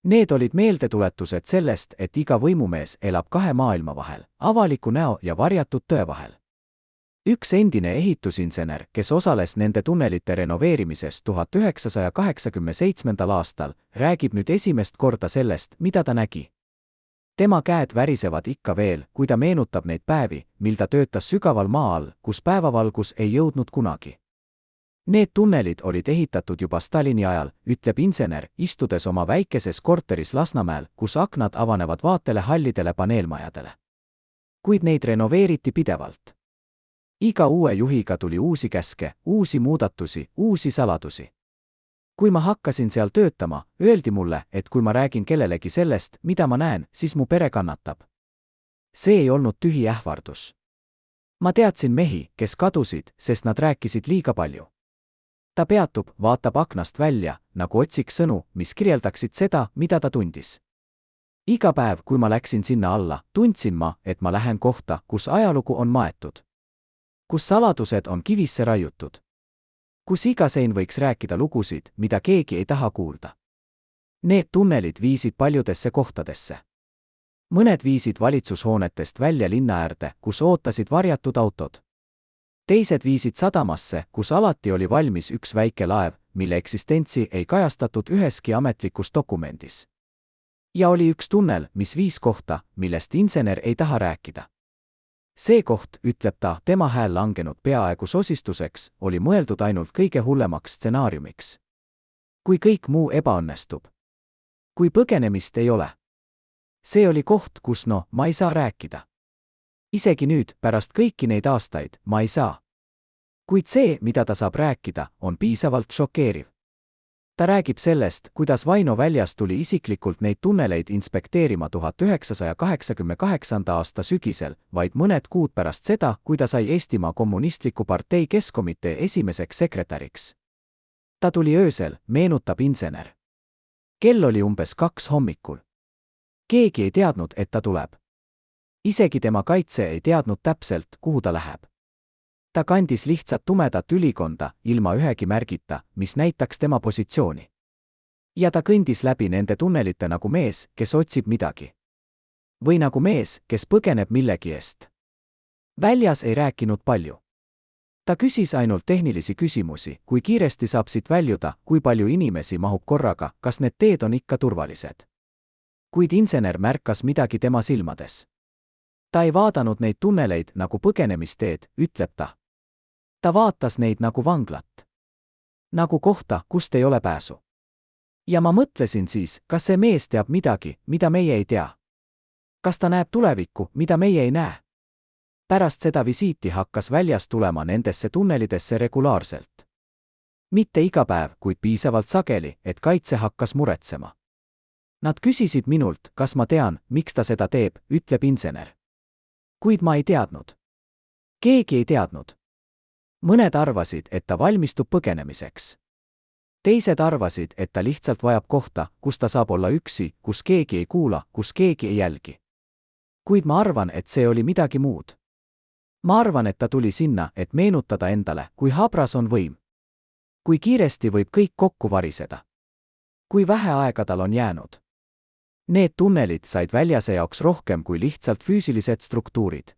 Need olid meeldetuletused sellest, et iga võimumees elab kahe maailma vahel, avaliku näo ja varjatud tõe vahel. Üks endine ehitusinsener, kes osales nende tunnelite renoveerimises 1987. aastal, räägib nüüd esimest korda sellest, mida ta nägi. Tema käed värisevad ikka veel, kui ta meenutab neid päevi, mil ta töötas sügaval maa all, kus päevavalgus ei jõudnud kunagi. Need tunnelid olid ehitatud juba Stalini ajal, ütleb insener, istudes oma väikeses korteris Lasnamäel, kus aknad avanevad vaatele hallidele paneelmajadele. Kuid neid renoveeriti pidevalt. Iga uue juhiga tuli uusi käske, uusi muudatusi, uusi saladusi. Kui ma hakkasin seal töötama, öeldi mulle, et kui ma räägin kellelegi sellest, mida ma näen, siis mu pere kannatab. See ei olnud tühi ähvardus. Ma teadsin mehi, kes kadusid, sest nad rääkisid liiga palju. Ta peatub, vaatab aknast välja, nagu otsiks sõnu, mis kirjeldaksid seda, mida ta tundis. Iga päev, kui ma läksin sinna alla, tundsin ma, et ma lähen kohta, kus ajalugu on maetud. Kus saladused on kivisse raiutud. Kus iga sein võiks rääkida lugusid, mida keegi ei taha kuulda. Need tunnelid viisid paljudesse kohtadesse. Mõned viisid valitsushoonetest välja linna äärde, kus ootasid varjatud autod. Teised viisid sadamasse, kus alati oli valmis üks väike laev, mille eksistentsi ei kajastatud üheski ametlikus dokumendis. Ja oli üks tunnel, mis viis kohta, millest insener ei taha rääkida. See koht, ütleb ta, tema hääl langenud peaaegu sosistuseks, oli mõeldud ainult kõige hullemaks stsenaariumiks. Kui kõik muu ebaõnnestub. Kui põgenemist ei ole. See oli koht, kus ma ei saa rääkida. Isegi nüüd, pärast kõiki neid aastaid, ma ei saa. Kuid see, mida ta saab rääkida, on piisavalt šokeeriv. Ta räägib sellest, kuidas Vaino väljas tuli isiklikult neid tunneleid inspekteerima 1988. aasta sügisel, vaid mõned kuud pärast seda, kui ta sai Eestimaa Kommunistliku Partei Keskkomitee esimeseks sekretäriks. Ta tuli öösel, meenutab insener. Kell oli umbes 2 hommikul. Keegi ei teadnud, et ta tuleb. Isegi tema kaitse ei teadnud täpselt, kuhu ta läheb. Ta kandis lihtsalt tumedat ülikonda, ilma ühegi märgita, mis näitaks tema positsiooni. Ja ta kõndis läbi nende tunnelite nagu mees, kes otsib midagi. Või nagu mees, kes põgeneb millegi eest. Väljas ei rääkinud palju. Ta küsis ainult tehnilisi küsimusi, kui kiiresti saab siit väljuda, kui palju inimesi mahub korraga, kas need teed on ikka turvalised. Kuid insener märkas midagi tema silmades. Ta ei vaadanud neid tunneleid nagu põgenemisteed, ütleb ta. Ta vaatas neid nagu vanglat. Nagu kohta, kust ei ole pääsu. Ja ma mõtlesin siis, kas see mees teab midagi, mida meie ei tea. Kas ta näeb tulevikku, mida meie ei näe? Pärast seda visiiti hakkas väljas tulema nendesse tunnelidesse regulaarselt. Mitte iga päev, kuid piisavalt sageli, et kaitse hakkas muretsema. Nad küsisid minult, kas ma tean, miks ta seda teeb, ütleb insener. Kuid ma ei teadnud. Keegi ei teadnud. Mõned arvasid, et ta valmistub põgenemiseks. Teised arvasid, et ta lihtsalt vajab kohta, kus ta saab olla üksi, kus keegi ei kuula, kus keegi ei jälgi. Kuid ma arvan, et see oli midagi muud. Ma arvan, et ta tuli sinna, et meenutada endale, kui habras on võim. Kui kiiresti võib kõik kokku variseda. Kui vähe aega tal on jäänud. Need tunnelid said väljase jaoks rohkem kui lihtsalt füüsilised struktuurid.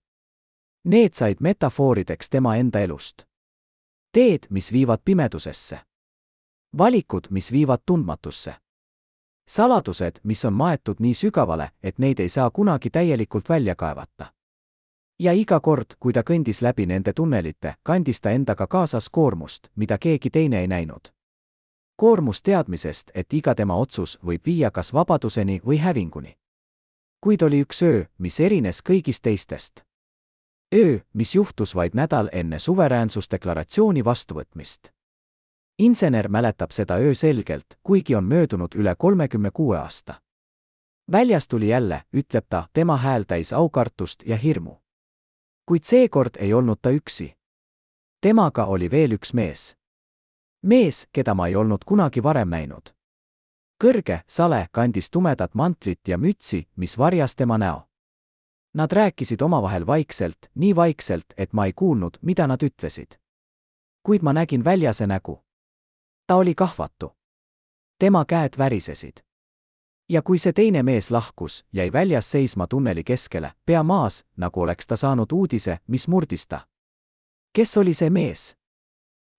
Need said metafoorideks tema enda elust. Teed, mis viivad pimedusesse. Valikud, mis viivad tundmatusse. Saladused, mis on maetud nii sügavale, et neid ei saa kunagi täielikult välja kaevata. Ja iga kord, kui ta kõndis läbi nende tunnelite, kandis ta endaga kaasas koormust, mida keegi teine ei näinud. Koormus teadmisest, et iga tema otsus võib viia kas vabaduseni või hävinguni. Kuid oli üks öö, mis erines kõigist teistest. Öö, mis juhtus vaid nädal enne suveräänsusdeklaratsiooni vastuvõtmist. Insener mäletab seda öö selgelt, kuigi on möödunud üle 36 aasta. Väljas tuli jälle, ütleb ta, tema hääl täis aukartust ja hirmu. Kuid seekord ei olnud ta üksi. Temaga oli veel üks mees. Mees, keda ma ei olnud kunagi varem näinud. Kõrge, sale, kandis tumedat mantlit ja mütsi, mis varjas tema näo. Nad rääkisid omavahel vaikselt, nii vaikselt, et ma ei kuulnud, mida nad ütlesid. Kuid ma nägin väljase nägu. Ta oli kahvatu. Tema käed värisesid. Ja kui see teine mees lahkus, jäi väljas seisma tunneli keskele, pea maas, nagu oleks ta saanud uudise, mis murdis ta. Kes oli see mees?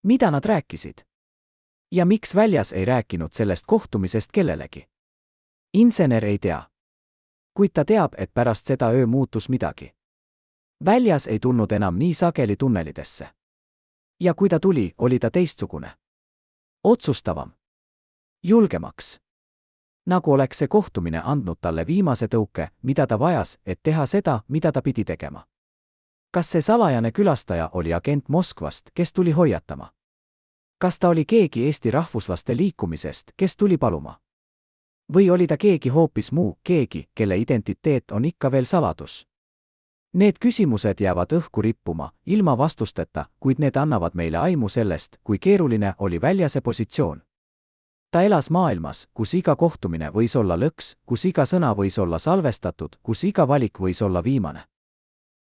Mida nad rääkisid? Ja miks väljas ei rääkinud sellest kohtumisest kellelegi? Insener ei tea. Kuid ta teab, et pärast seda öö muutus midagi. Väljas ei tulnud enam nii sageli tunnelidesse. Ja kui ta tuli, oli ta teistsugune. Otsustavam. Julgemaks. Nagu oleks see kohtumine andnud talle viimase tõuke, mida ta vajas, et teha seda, mida ta pidi tegema. Kas see salajane külastaja oli agent Moskvast, kes tuli hoiatama? Kas ta oli keegi Eesti rahvuslaste liikumisest, kes tuli paluma? Või oli ta keegi hoopis muu, keegi, kelle identiteet on ikka veel saladus? Need küsimused jäävad õhku rippuma, ilma vastusteta, kuid need annavad meile aimu sellest, kui keeruline oli väljase positsioon. Ta elas maailmas, kus iga kohtumine võis olla lõks, kus iga sõna võis olla salvestatud, kus iga valik võis olla viimane.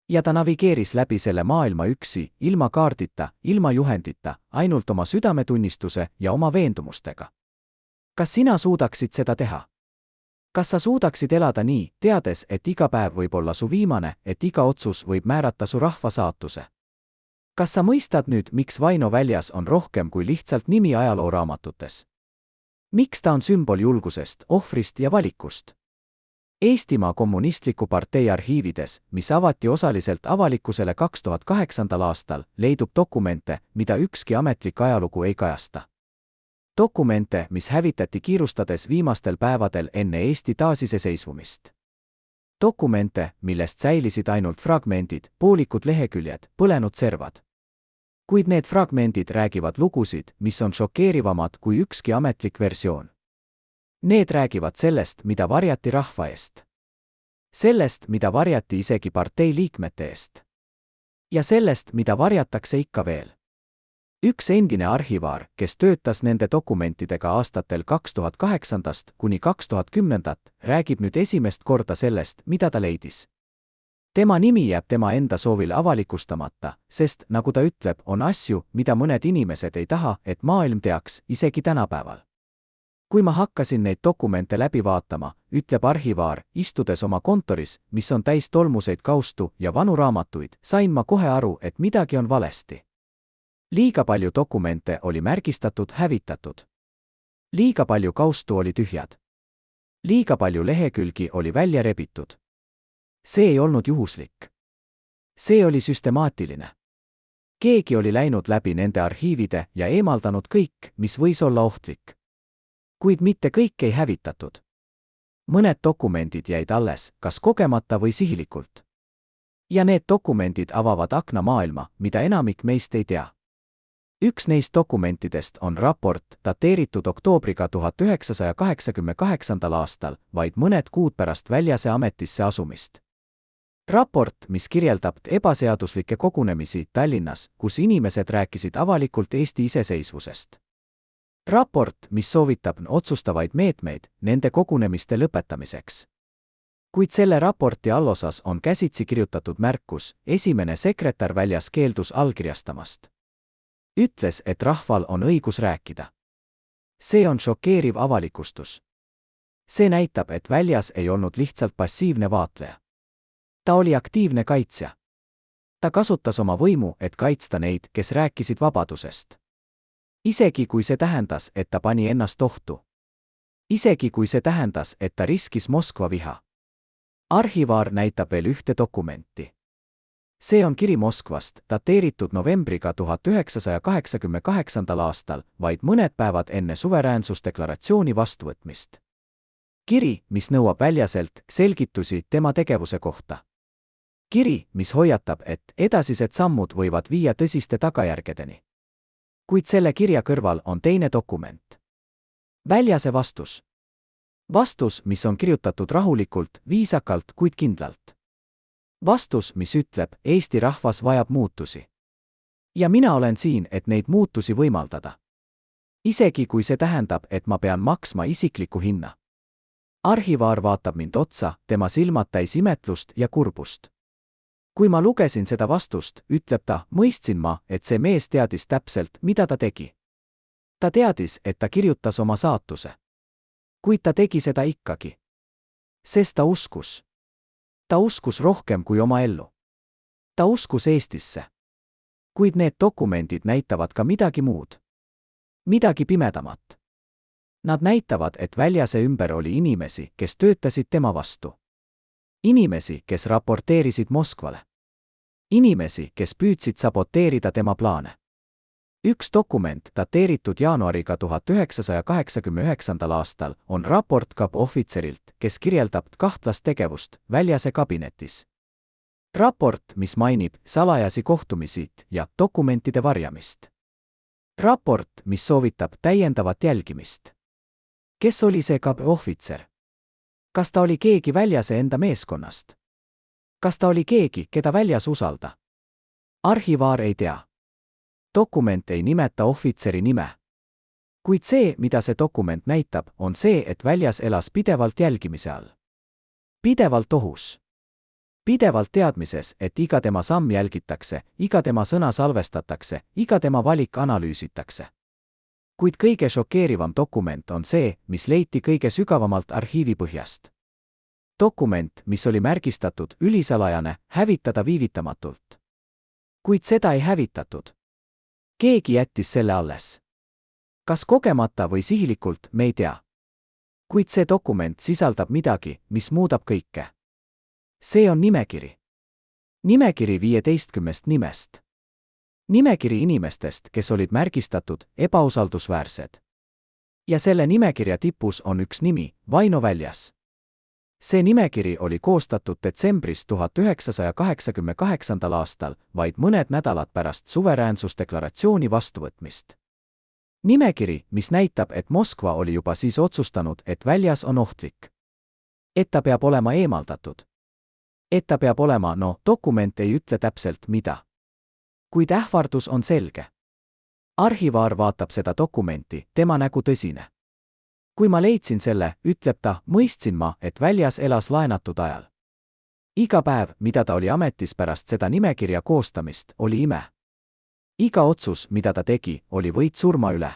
Ja ta navigeeris läbi selle maailma üksi, ilma kaardita, ilma juhendita, ainult oma südametunnistuse ja oma veendumustega. Kas sina suudaksid seda teha? Kas sa suudaksid elada nii, teades, et iga päev võib olla su viimane, et iga otsus võib määrata su rahva saatuse? Kas sa mõistad nüüd, miks Vaino väljas on rohkem kui lihtsalt nimi ajalooraamatutes? Miks ta on sümbol julgusest, ohvrist ja valikust? Eestimaa Kommunistliku Partei arhiivides, mis avati osaliselt avalikkusele 2008. aastal, leidub dokumente, mida ükski ametlik ajalugu ei kajasta. Dokumente, mis hävitati kiirustades viimastel päevadel enne Eesti taasiseseisvumist. Dokumente, millest säilisid ainult fragmendid, poolikud leheküljed, põlenud servad. Kuid need fragmendid räägivad lugusid, mis on šokeerivamad kui ükski ametlik versioon. Need räägivad sellest, mida varjati rahva eest. Sellest, mida varjati isegi partei liikmete eest. Ja sellest, mida varjatakse ikka veel. Üks endine arhivaar, kes töötas nende dokumentidega aastatel 2008 kuni 2010, räägib nüüd esimest korda sellest, mida ta leidis. Tema nimi jääb tema enda soovil avalikustamata, sest, nagu ta ütleb, on asju, mida mõned inimesed ei taha, et maailm teaks, isegi tänapäeval. Kui ma hakkasin neid dokumente läbi vaatama, ütleb arhivaar, istudes oma kontoris, mis on täis tolmuseid kaustu ja vanu raamatuid, sain ma kohe aru, et midagi on valesti. Liiga palju dokumente oli märgistatud, hävitatud. Liiga palju kaustu oli tühjad. Liiga palju lehekülgi oli välja rebitud. See ei olnud juhuslik. See oli süstemaatiline. Keegi oli läinud läbi nende arhiivide ja eemaldanud kõik, mis võis olla ohtlik. Kuid mitte kõik ei hävitatud. Mõned dokumendid jäid alles, kas kogemata või sihilikult. Ja need dokumendid avavad akna maailma, mida enamik meist ei tea. Üks neist dokumentidest on raport, dateeritud oktoobriga 1988 aastal, vaid mõned kuud pärast Väljase ametisse asumist. Raport, mis kirjeldab ebaseaduslikke kogunemisi Tallinnas, kus inimesed rääkisid avalikult Eesti iseseisvusest. Raport, mis soovitab otsustavaid meetmeid nende kogunemiste lõpetamiseks. Kuid selle raporti allosas on käsitsi kirjutatud märkus, esimene sekretär Väljas keeldus allkirjastamast. Ütles, et rahval on õigus rääkida. See on šokeeriv avalikustus. See näitab, et Väljas ei olnud lihtsalt passiivne vaatleja. Ta oli aktiivne kaitsja. Ta kasutas oma võimu, et kaitsta neid, kes rääkisid vabadusest. Isegi kui see tähendas, et ta pani ennast ohtu. Isegi kui see tähendas, et ta riskis Moskva viha. Arhivaar näitab veel ühte dokumenti. See on kiri Moskvast, dateeritud novembriga 1988 aastal, vaid mõned päevad enne suveräänsusdeklaratsiooni vastuvõtmist. Kiri, mis nõuab Väljaselt selgitusi tema tegevuse kohta. Kiri, mis hoiatab, et edasised sammud võivad viia tõsiste tagajärgedeni. Kuid selle kirja kõrval on teine dokument. Väljase vastus. Vastus, mis on kirjutatud rahulikult, viisakalt, kuid kindlalt. Vastus, mis ütleb, Eesti rahvas vajab muutusi. Ja mina olen siin, et neid muutusi võimaldada. Isegi kui see tähendab, et ma pean maksma isikliku hinna. Arhivaar vaatab mind otsa, tema silmad täis imetlust ja kurbust. Kui ma lugesin seda vastust, ütleb ta, mõistsin ma, et see mees teadis täpselt, mida ta tegi. Ta teadis, et ta kirjutas oma saatuse. Kuid ta tegi seda ikkagi. Sest ta uskus. Ta uskus rohkem kui oma ellu. Ta uskus Eestisse. Kuid need dokumendid näitavad ka midagi muud. Midagi pimedamat. Nad näitavad, et Väljase ümber oli inimesi, kes töötasid tema vastu. Inimesi, kes raporteerisid Moskvale. Inimesi, kes püüdsid saboteerida tema plaane. Üks dokument, dateeritud jaanuariga 1989 aastal, on raport kapohvitserilt, kes kirjeldab kahtlast tegevust Väljase kabinetis. Raport, mis mainib salajasi kohtumisi ja dokumentide varjamist. Raport, mis soovitab täiendavat jälgimist. Kes oli see kapohvitser? Kas ta oli keegi Väljase enda meeskonnast? Kas ta oli keegi, keda Väljas usalda? Arhivaar ei tea. Dokument ei nimeta ohvitseri nime. Kuid see, mida see dokument näitab, on see, et Väljas elas pidevalt jälgimise all. Pidevalt ohus. Pidevalt teadmises, et iga tema samm jälgitakse, iga tema sõna salvestatakse, iga tema valik analüüsitakse. Kuid kõige šokeerivam dokument on see, mis leiti kõige sügavamalt arhiivipõhjast. Dokument, mis oli märgistatud ülisalajane, hävitada viivitamatult. Kuid seda ei hävitatud. Keegi jättis selle alles. Kas kogemata või sihilikult, me ei tea. Kuid see dokument sisaldab midagi, mis muudab kõike. See on nimekiri. Nimekiri 15 nimest. Nimekiri inimestest, kes olid märgistatud, ebausaldusväärsed. Ja selle nimekirja tipus on üks nimi, Vaino Väljas. See nimekiri oli koostatud detsembris 1988. aastal, vaid mõned nädalad pärast suveräänsusdeklaratsiooni vastuvõtmist. Nimekiri, mis näitab, et Moskva oli juba siis otsustanud, et väljas on ohtlik. Et ta peab olema eemaldatud. Et ta peab olema, dokument ei ütle täpselt mida. Kuid ähvardus on selge. Arhivaar vaatab seda dokumenti, tema nägu tõsine. Kui ma leidsin selle, ütleb ta, mõistsin ma, et väljas elas laenatud ajal. Iga päev, mida ta oli ametis pärast seda nimekirja koostamist, oli ime. Iga otsus, mida ta tegi, oli võit surma üle.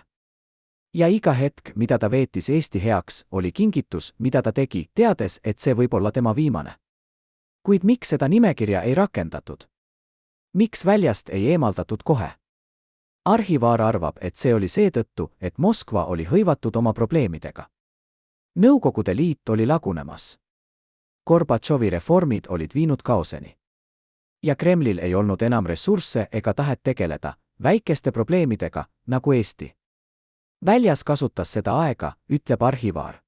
Ja iga hetk, mida ta veetis Eesti heaks, oli kingitus, mida ta tegi, teades, et see võib olla tema viimane. Kuid miks seda nimekirja ei rakendatud? Miks väljast ei eemaldatud kohe? Arhivaar arvab, et see oli seetõttu, et Moskva oli hõivatud oma probleemidega. Nõukogude Liit oli lagunemas. Gorbatšovi reformid olid viinud kaoseni. Ja Kremlil ei olnud enam ressursse ega tahet tegeleda väikeste probleemidega, nagu Eesti. Väljas kasutas seda aega, ütleb arhivaar.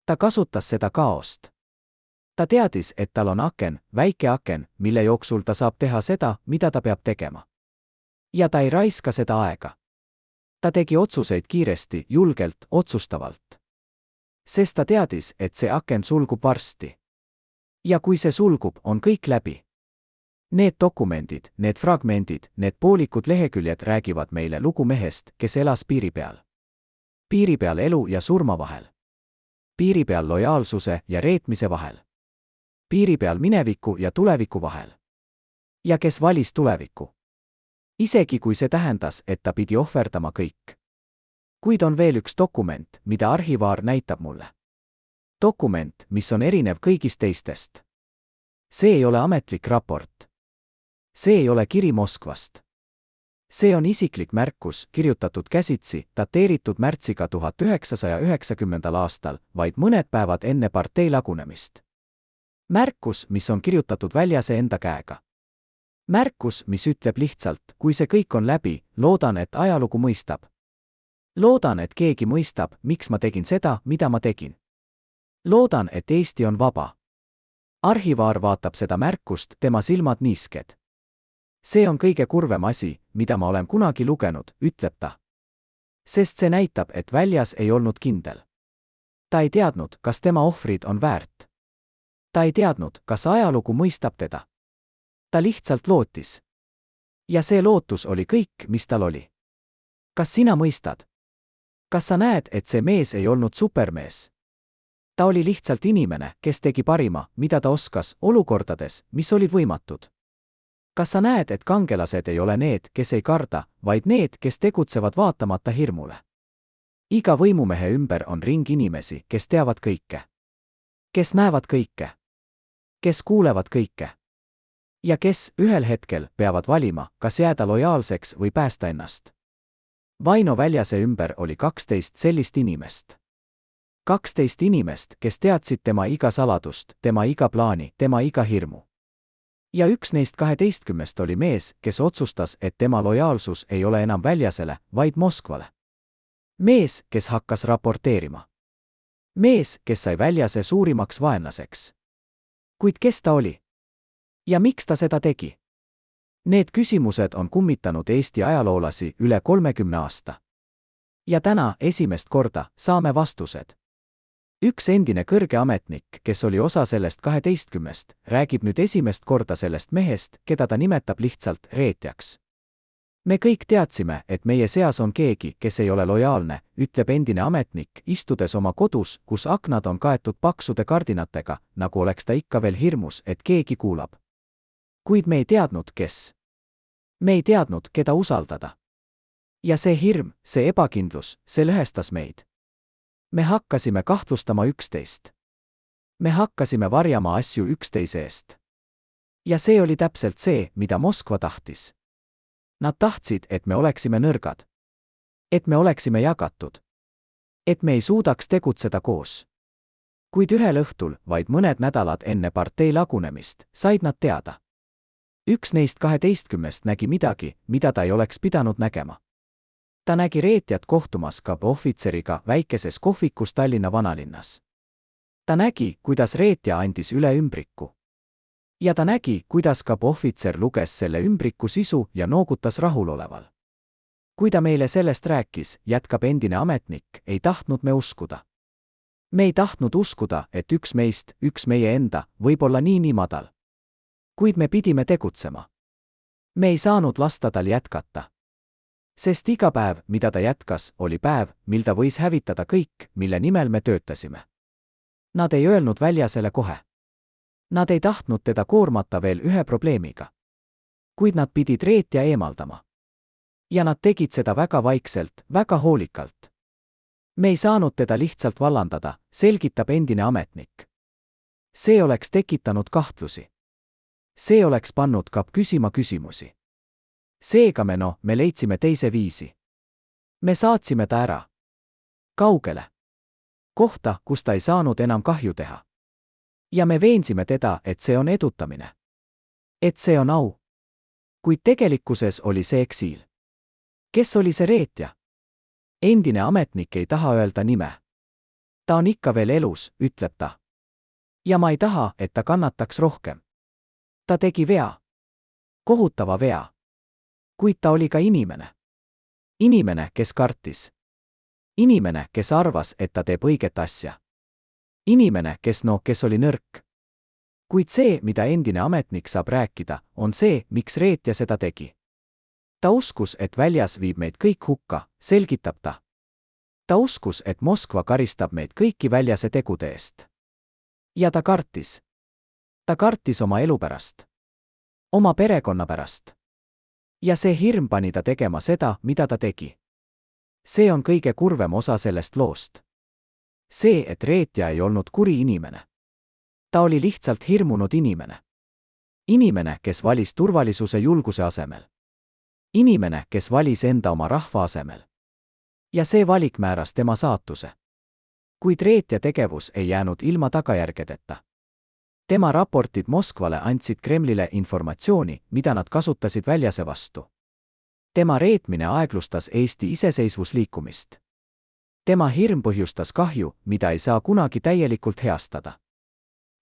Ta kasutas seda kaost. Ta teadis, et tal on aken, väike aken, mille jooksul ta saab teha seda, mida ta peab tegema. Ja ta ei raiska seda aega. Ta tegi otsuseid kiiresti, julgelt, otsustavalt. Sest ta teadis, et see aken sulgub varsti. Ja kui see sulgub, on kõik läbi. Need dokumendid, need fragmendid, need poolikud leheküljed räägivad meile lugu mehest, kes elas piiri peal. Piiri peal elu ja surma vahel. Piiri peal lojaalsuse ja reetmise vahel. Piiri peal mineviku ja tuleviku vahel. Ja kes valis tuleviku. Isegi kui see tähendas, et ta pidi ohverdama kõik. Kuid on veel üks dokument, mida arhivaar näitab mulle. Dokument, mis on erinev kõigist teistest. See ei ole ametlik raport. See ei ole kiri Moskvast. See on isiklik märkus, kirjutatud käsitsi, dateeritud märtsiga 1990. aastal, vaid mõned päevad enne partei lagunemist. Märkus, mis on kirjutatud Väljase enda käega. Märkus, mis ütleb lihtsalt, kui see kõik on läbi, loodan, et ajalugu mõistab. Loodan, et keegi mõistab, miks ma tegin seda, mida ma tegin. Loodan, et Eesti on vaba. Arhivaar vaatab seda märkust, tema silmad niisked. See on kõige kurvem asi, mida ma olen kunagi lugenud, ütleb ta. Sest see näitab, et Väljas ei olnud kindel. Ta ei teadnud, kas tema ohvrid on väärt. Ta ei teadnud, kas ajalugu mõistab teda. Ta lihtsalt lootis. Ja see lootus oli kõik, mis tal oli. Kas sina mõistad? Kas sa näed, et see mees ei olnud supermees? Ta oli lihtsalt inimene, kes tegi parima, mida ta oskas, olukordades, mis olid võimatud. Kas sa näed, et kangelased ei ole need, kes ei karda, vaid need, kes tegutsevad vaatamata hirmule? Iga võimumehe ümber on ring inimesi, kes teavad kõike. Kes näevad kõike. Kes kuulevad kõike. Ja kes ühel hetkel peavad valima, kas jääda lojaalseks või päästa ennast. Vaino Väljase ümber oli 12 sellist inimest. 12 inimest, kes teadsid tema iga saladust, tema iga plaani, tema iga hirmu. Ja üks neist 12 oli mees, kes otsustas, et tema lojaalsus ei ole enam Väljasele, vaid Moskvale. Mees, kes hakkas raporteerima. Mees, kes sai Väljase suurimaks vaenlaseks. Kuid kes ta oli? Ja miks ta seda tegi? Need küsimused on kummitanud Eesti ajaloolasi üle 30 aasta. Ja täna esimest korda saame vastused. Üks endine kõrge ametnik, kes oli osa sellest 12, räägib nüüd esimest korda sellest mehest, keda ta nimetab lihtsalt reetjaks. Me kõik teadsime, et meie seas on keegi, kes ei ole lojaalne, ütleb endine ametnik, istudes oma kodus, kus aknad on kaetud paksude kardinatega, nagu oleks ta ikka veel hirmus, et keegi kuulab. Kuid me ei teadnud, kes. Me ei teadnud, keda usaldada. Ja see hirm, see ebakindlus, see lõhestas meid. Me hakkasime kahtlustama üksteist. Me hakkasime varjama asju üksteise eest. Ja see oli täpselt see, mida Moskva tahtis. Nad tahtsid, et me oleksime nõrgad. Et me oleksime jagatud. Et me ei suudaks tegutseda koos. Kuid ühel õhtul, vaid mõned nädalad enne partei lagunemist, said nad teada. Üks neist 12 nägi midagi, mida ta ei oleks pidanud nägema. Ta nägi reetjat kohtumas ka ohvitseriga väikeses kohvikus Tallinna vanalinnas. Ta nägi, kuidas reetja andis üle ümbriku. Ja ta nägi, kuidas kapoohvitser luges selle ümbriku sisu ja noogutas rahuloleval. Kui ta meile sellest rääkis, jätkab endine ametnik, ei tahtnud me uskuda. Me ei tahtnud uskuda, et üks meist, üks meie enda, võib olla nii madal. Kuid me pidime tegutsema. Me ei saanud lasta tal jätkata. Sest iga päev, mida ta jätkas, oli päev, mil ta võis hävitada kõik, mille nimel me töötasime. Nad ei öelnud Väljasele kohe. Nad ei tahtnud teda koormata veel ühe probleemiga. Kuid nad pidid reetja eemaldama. Ja nad tegid seda väga vaikselt, väga hoolikalt. Me ei saanud teda lihtsalt vallandada, selgitab endine ametnik. See oleks tekitanud kahtlusi. See oleks pannud Kap küsima küsimusi. Seega me leidsime teise viisi. Me saatsime ta ära. Kaugele. Kohta, kus ta ei saanud enam kahju teha. Ja me veensime teda, et see on edutamine. Et see on au. Kuid tegelikkuses oli see eksiil. Kes oli see reetja? Endine ametnik ei taha öelda nime. Ta on ikka veel elus, ütleb ta. Ja ma ei taha, et ta kannataks rohkem. Ta tegi vea. Kohutava vea. Kuid ta oli ka inimene. Inimene, kes kartis. Inimene, kes arvas, et ta teeb õiget asja. Inimene, kes oli nõrk. Kuid see, mida endine ametnik saab rääkida, on see, miks reetja seda tegi. Ta uskus, et Väljas viib meid kõik hukka, selgitab ta. Ta uskus, et Moskva karistab meid kõiki Väljase tegude eest. Ja ta kartis. Ta kartis oma elu pärast. Oma perekonna pärast. Ja see hirm pani ta tegema seda, mida ta tegi. See on kõige kurvem osa sellest loost. See, et reetja ei olnud kuri inimene. Ta oli lihtsalt hirmunud inimene. Inimene, kes valis turvalisuse julguse asemel. Inimene, kes valis enda oma rahva asemel. Ja see valik määras tema saatuse. Kuid reetja tegevus ei jäänud ilma tagajärgedeta. Tema raportid Moskvale andsid Kremlile informatsiooni, mida nad kasutasid Väljase vastu. Tema reetmine aeglustas Eesti iseseisvusliikumist. Tema hirm põhjustas kahju, mida ei saa kunagi täielikult heastada.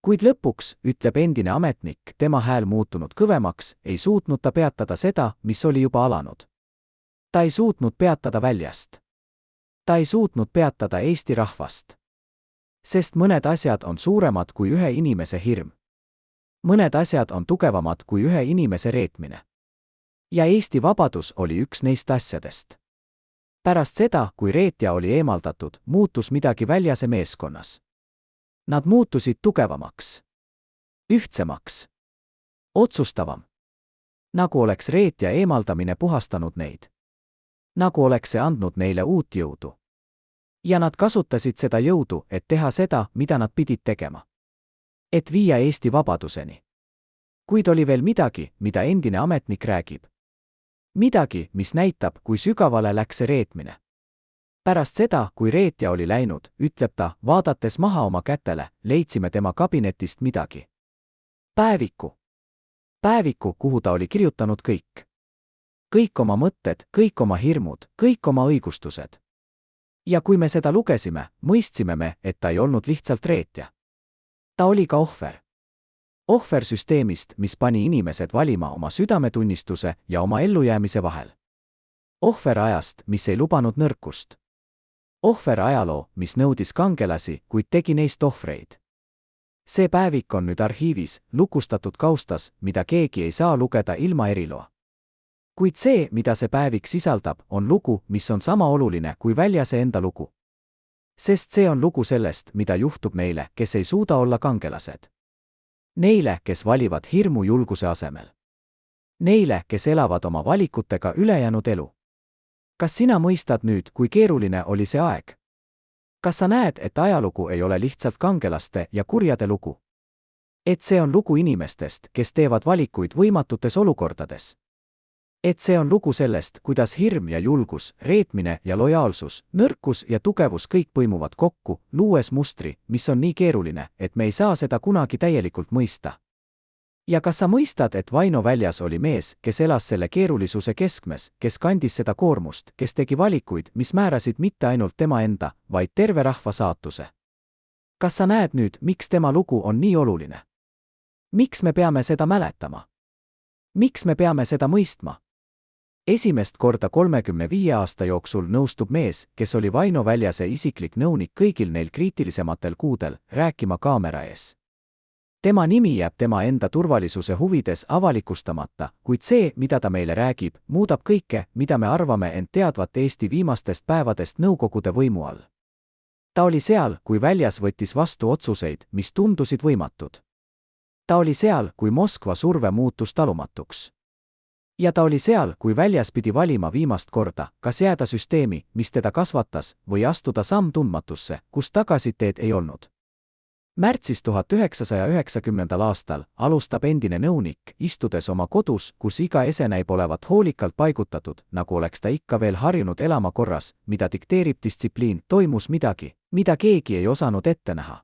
Kuid lõpuks, ütleb endine ametnik, tema hääl muutunud kõvemaks, ei suutnud ta peatada seda, mis oli juba alanud. Ta ei suutnud peatada Väljast. Ta ei suutnud peatada Eesti rahvast. Sest mõned asjad on suuremad kui ühe inimese hirm. Mõned asjad on tugevamad kui ühe inimese reetmine. Ja Eesti vabadus oli üks neist asjadest. Pärast seda, kui reetja oli eemaldatud, muutus midagi Väljase meeskonnas. Nad muutusid tugevamaks. Ühtsemaks. Otsustavam. Nagu oleks reetja eemaldamine puhastanud neid. Nagu oleks see andnud neile uut jõudu. Ja nad kasutasid seda jõudu, et teha seda, mida nad pidid tegema. Et viia Eesti vabaduseni. Kuid oli veel midagi, mida endine ametnik räägib. Midagi, mis näitab, kui sügavale läks see reetmine. Pärast seda, kui reetja oli läinud, ütleb ta, vaadates maha oma kätele, leidsime tema kabinetist midagi. Päeviku. Päeviku, kuhu ta oli kirjutanud kõik. Kõik oma mõtted, kõik oma hirmud, kõik oma õigustused. Ja kui me seda lugesime, mõistsime me, et ta ei olnud lihtsalt reetja. Ta oli ka ohver. Ohver süsteemist, mis pani inimesed valima oma südametunnistuse ja oma ellujäämise vahel. Ohver ajast, mis ei lubanud nõrkust. Ohver ajaloo, mis nõudis kangelasi, kuid tegi neist ohvreid. See päevik on nüüd arhiivis, lukustatud kaustas, mida keegi ei saa lugeda ilma eriloa. Kuid see, mida see päevik sisaldab, on lugu, mis on sama oluline kui Väljase enda lugu. Sest see on lugu sellest, mida juhtub neile, kes ei suuda olla kangelased. Neile, kes valivad hirmu julguse asemel. Neile, kes elavad oma valikutega ülejäänud elu. Kas sina mõistad nüüd, kui keeruline oli see aeg? Kas sa näed, et ajalugu ei ole lihtsalt kangelaste ja kurjade lugu? Et see on lugu inimestest, kes teevad valikuid võimatutes olukordades. Et see on lugu sellest, kuidas hirm ja julgus, reetmine ja lojaalsus, nõrkus ja tugevus kõik põimuvad kokku, luues mustri, mis on nii keeruline, et me ei saa seda kunagi täielikult mõista. Ja kas sa mõistad, et Vaino Väljas oli mees, kes elas selle keerulisuse keskmes, kes kandis seda koormust, kes tegi valikuid, mis määrasid mitte ainult tema enda, vaid terve rahva saatuse? Kas sa näed nüüd, miks tema lugu on nii oluline? Miks me peame seda mäletama? Miks me peame seda mõistma? Esimest korda 35 aasta jooksul nõustub mees, kes oli Vaino Väljase isiklik nõunik kõigil neil kriitilisematel kuudel, rääkima kaamera ees. Tema nimi jääb tema enda turvalisuse huvides avalikustamata, kuid see, mida ta meile räägib, muudab kõike, mida me arvame end teadvat Eesti viimastest päevadest Nõukogude võimu all. Ta oli seal, kui Väljas võttis vastu otsuseid, mis tundusid võimatud. Ta oli seal, kui Moskva surve muutus talumatuks. Ja ta oli seal, kui Väljas pidi valima viimast korda, kas jääda süsteemi, mis teda kasvatas, või astuda samm tundmatusse, kus tagasiteed ei olnud. Märtsis 1990. aastal alustab endine nõunik, istudes oma kodus, kus iga ese näib olevat hoolikalt paigutatud, nagu oleks ta ikka veel harjunud elama korras, mida dikteerib distsipliin, toimus midagi, mida keegi ei osanud ette näha.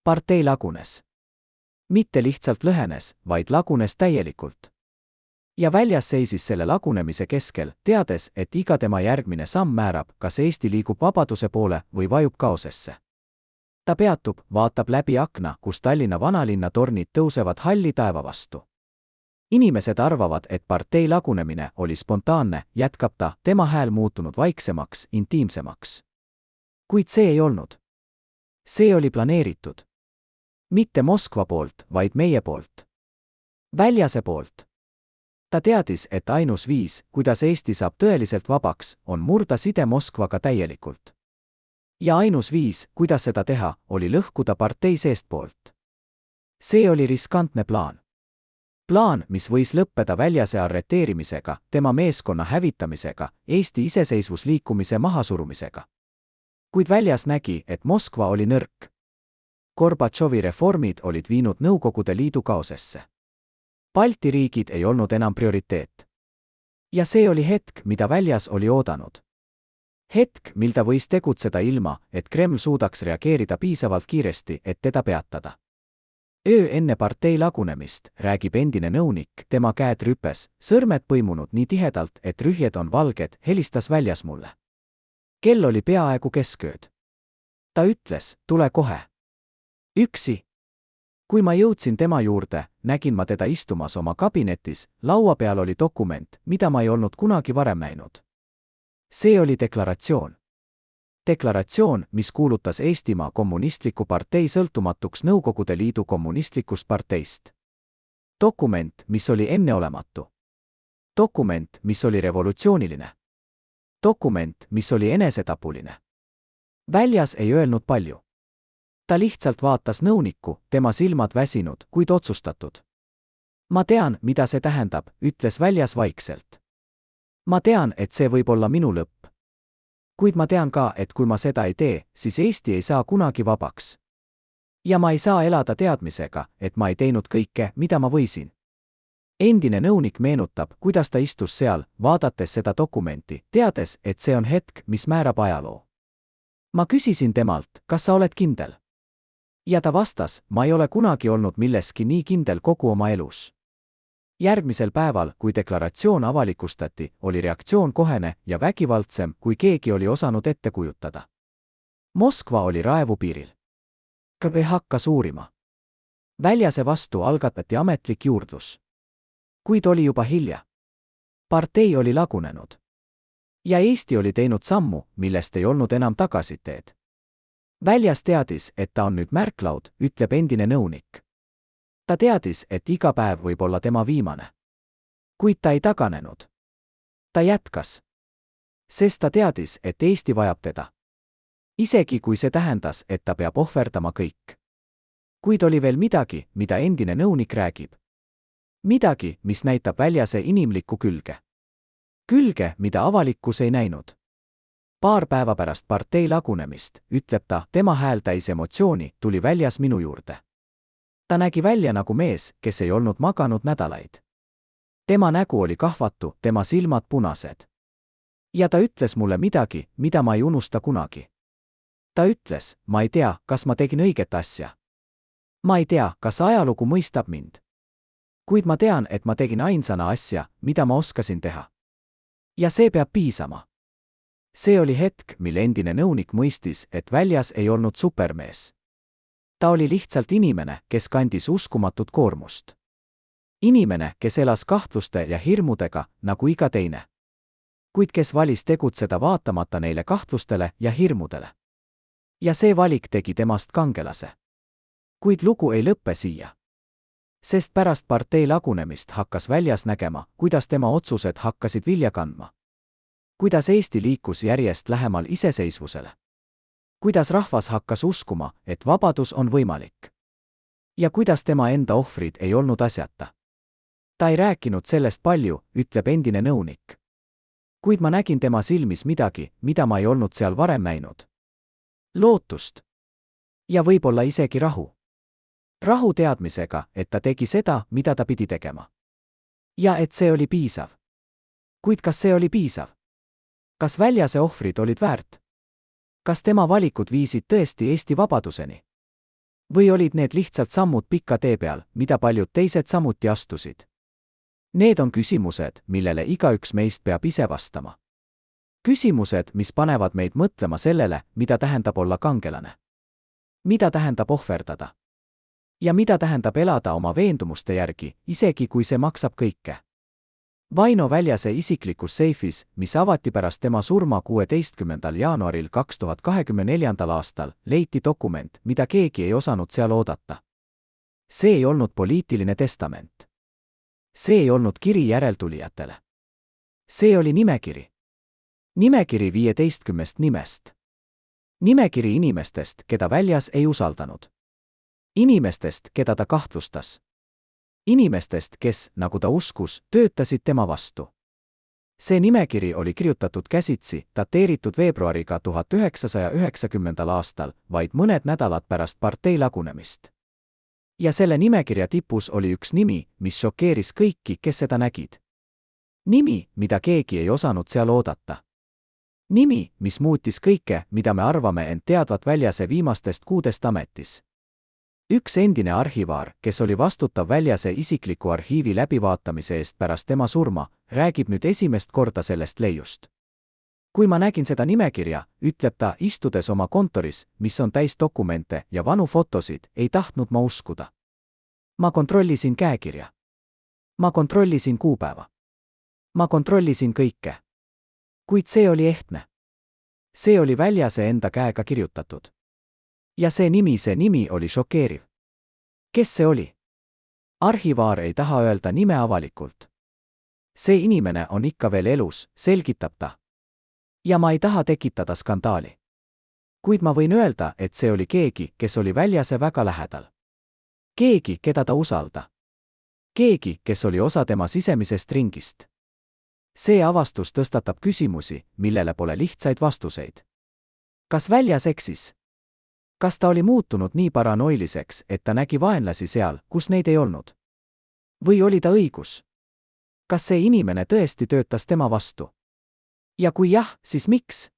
Partei lagunes. Mitte lihtsalt lõhenes, vaid lagunes täielikult. Ja Väljas seisis selle lagunemise keskel, teades, et iga tema järgmine samm määrab, kas Eesti liigub vabaduse poole või vajub kaosesse. Ta peatub, vaatab läbi akna, kus Tallinna vanalinna tornid tõusevad halli taeva vastu. Inimesed arvavad, et partei lagunemine oli spontaanne, jätkab ta, tema hääl muutunud vaiksemaks, intiimsemaks. Kuid see ei olnud. See oli planeeritud. Mitte Moskva poolt, vaid meie poolt. Väljase poolt. Ta teadis, et ainus viis, kuidas Eesti saab tõeliselt vabaks, on murda side Moskvaga täielikult. Ja ainus viis, kuidas seda teha, oli lõhkuda partei seestpoolt. See oli riskantne plaan. Plaan, mis võis lõppeda Väljase arreteerimisega, tema meeskonna hävitamisega, Eesti iseseisvusliikumise mahasurumisega. Kuid Väljas nägi, et Moskva oli nõrk. Gorbatšovi reformid olid viinud Nõukogude Liidu kaosesse. Balti riigid ei olnud enam prioriteet. Ja see oli hetk, mida Väljas oli oodanud. Hetk, mil ta võis tegutseda ilma, et Kreml suudaks reageerida piisavalt kiiresti, et teda peatada. Öö enne partei lagunemist, räägib endine nõunik, tema käed rüpes, sõrmed põimunud nii tihedalt, et rühjed on valged, helistas Väljas mulle. Kell oli peaaegu keskööd. Ta ütles, tule kohe. Üksi. Kui ma jõudsin tema juurde, nägin ma teda istumas oma kabinetis, laua peal oli dokument, mida ma ei olnud kunagi varem näinud. See oli deklaratsioon. Deklaratsioon, mis kuulutas Eestimaa kommunistliku partei sõltumatuks Nõukogude Liidu kommunistlikust parteist. Dokument, mis oli enneolematu. Dokument, mis oli revolutsiooniline. Dokument, mis oli enesetapuline. Väljas ei öelnud palju. Ta lihtsalt vaatas nõunikku, tema silmad väsinud, kuid otsustatud. Ma tean, mida see tähendab, ütles Väljas vaikselt. Ma tean, et see võib olla minu lõpp. Kuid ma tean ka, et kui ma seda ei tee, siis Eesti ei saa kunagi vabaks. Ja ma ei saa elada teadmisega, et ma ei teinud kõike, mida ma võisin. Endine nõunik meenutab, kuidas ta istus seal, vaadates seda dokumenti, teades, et see on hetk, mis määrab ajaloo. Ma küsisin temalt, kas sa oled kindel? Ja ta vastas, ma ei ole kunagi olnud milleski nii kindel kogu oma elus. Järgmisel päeval, kui deklaratsioon avalikustati, oli reaktsioon kohene ja vägivaldsem, kui keegi oli osanud ette kujutada. Moskva oli raevupiiril. KB hakkas uurima. Väljase vastu algatati ametlik juurdlus. Kuid oli juba hilja. Partei oli lagunenud. Ja Eesti oli teinud sammu, millest ei olnud enam tagasiteed. Väljas teadis, et ta on nüüd märklaud, ütleb endine nõunik. Ta teadis, et iga päev võib olla tema viimane. Kuid ta ei taganenud. Ta jätkas. Sest ta teadis, et Eesti vajab teda. Isegi kui see tähendas, et ta peab ohverdama kõik. Kuid oli veel midagi, mida endine nõunik räägib. Midagi, mis näitab Väljase inimlikku külge. Külge, mida avalikkus ei näinud. Paar päeva pärast partei lagunemist, ütleb ta, tema hääl täis emotsiooni, tuli Väljas minu juurde. Ta nägi välja nagu mees, kes ei olnud maganud nädalaid. Tema nägu oli kahvatu, tema silmad punased. Ja ta ütles mulle midagi, mida ma ei unusta kunagi. Ta ütles, ma ei tea, kas ma tegin õiget asja. Ma ei tea, kas ajalugu mõistab mind. Kuid ma tean, et ma tegin ainsana asja, mida ma oskasin teha. Ja see peab piisama. See oli hetk, mil endine nõunik mõistis, et Väljas ei olnud supermees. Ta oli lihtsalt inimene, kes kandis uskumatut koormust. Inimene, kes elas kahtluste ja hirmudega, nagu iga teine. Kuid kes valis tegutseda vaatamata neile kahtlustele ja hirmudele. Ja see valik tegi temast kangelase. Kuid lugu ei lõppe siia. Sest pärast partei lagunemist hakkas väljas nägema, kuidas tema otsused hakkasid vilja kandma. Kuidas Eesti liikus järjest lähemal iseseisvusele. Kuidas rahvas hakkas uskuma, et vabadus on võimalik. Ja kuidas tema enda ohvrid ei olnud asjata. Ta ei rääkinud sellest palju, ütleb endine nõunik. Kuid ma nägin tema silmis midagi, mida ma ei olnud seal varem näinud. Lootust. Ja võib-olla isegi rahu. Rahu teadmisega, et ta tegi seda, mida ta pidi tegema. Ja et see oli piisav. Kuid kas see oli piisav? Kas väljase ohvrid olid väärt? Kas tema valikud viisid tõesti Eesti vabaduseni? Või olid need lihtsalt sammud pika tee peal, mida paljud teised samuti astusid? Need on küsimused, millele igaüks meist peab ise vastama. Küsimused, mis panevad meid mõtlema sellele, mida tähendab olla kangelane. Mida tähendab ohverdada? Ja mida tähendab elada oma veendumuste järgi, isegi kui see maksab kõike? Vaino Väljase isiklikus seifis, mis avati pärast tema surma 16. jaanuaril 2024. aastal, leiti dokument, mida keegi ei osanud seal oodata. See ei olnud poliitiline testament. See ei olnud kiri järeltulijatele. See oli nimekiri. Nimekiri 15 nimest. Nimekiri inimestest, keda Väljas ei usaldanud. Inimestest, keda ta kahtlustas. Inimestest, kes, nagu ta uskus, töötasid tema vastu. See nimekiri oli kirjutatud käsitsi, dateeritud veebruariga 1990. aastal, vaid mõned nädalad pärast partei lagunemist. Ja selle nimekirja tipus oli üks nimi, mis šokeeris kõiki, kes seda nägid. Nimi, mida keegi ei osanud seal oodata. Nimi, mis muutis kõike, mida me arvame end teadvat Väljase viimastest kuudest ametis. Üks endine arhivaar, kes oli vastutav Väljase isikliku arhiivi läbivaatamise eest pärast tema surma, räägib nüüd esimest korda sellest leiust. Kui ma nägin seda nimekirja, ütleb ta, istudes oma kontoris, mis on täis dokumente ja vanu fotosid, ei tahtnud ma uskuda. Ma kontrollisin käekirja. Ma kontrollisin kuupäeva. Ma kontrollisin kõike. Kuid see oli ehtne. See oli Väljase enda käega kirjutatud. Ja see nimi oli šokeeriv. Kes see oli? Arhivaar ei taha öelda nime avalikult. See inimene on ikka veel elus, selgitab ta. Ja ma ei taha tekitada skandaali. Kuid ma võin öelda, et see oli keegi, kes oli Väljase väga lähedal. Keegi, keda ta usalda. Keegi, kes oli osa tema sisemisest ringist. See avastus tõstatab küsimusi, millele pole lihtsaid vastuseid. Kas Väljas eksis? Kas ta oli muutunud nii paranoiliseks, et ta nägi vaenlasi seal, kus neid ei olnud? Või oli ta õigus? Kas see inimene tõesti töötas tema vastu? Ja kui jah, siis miks?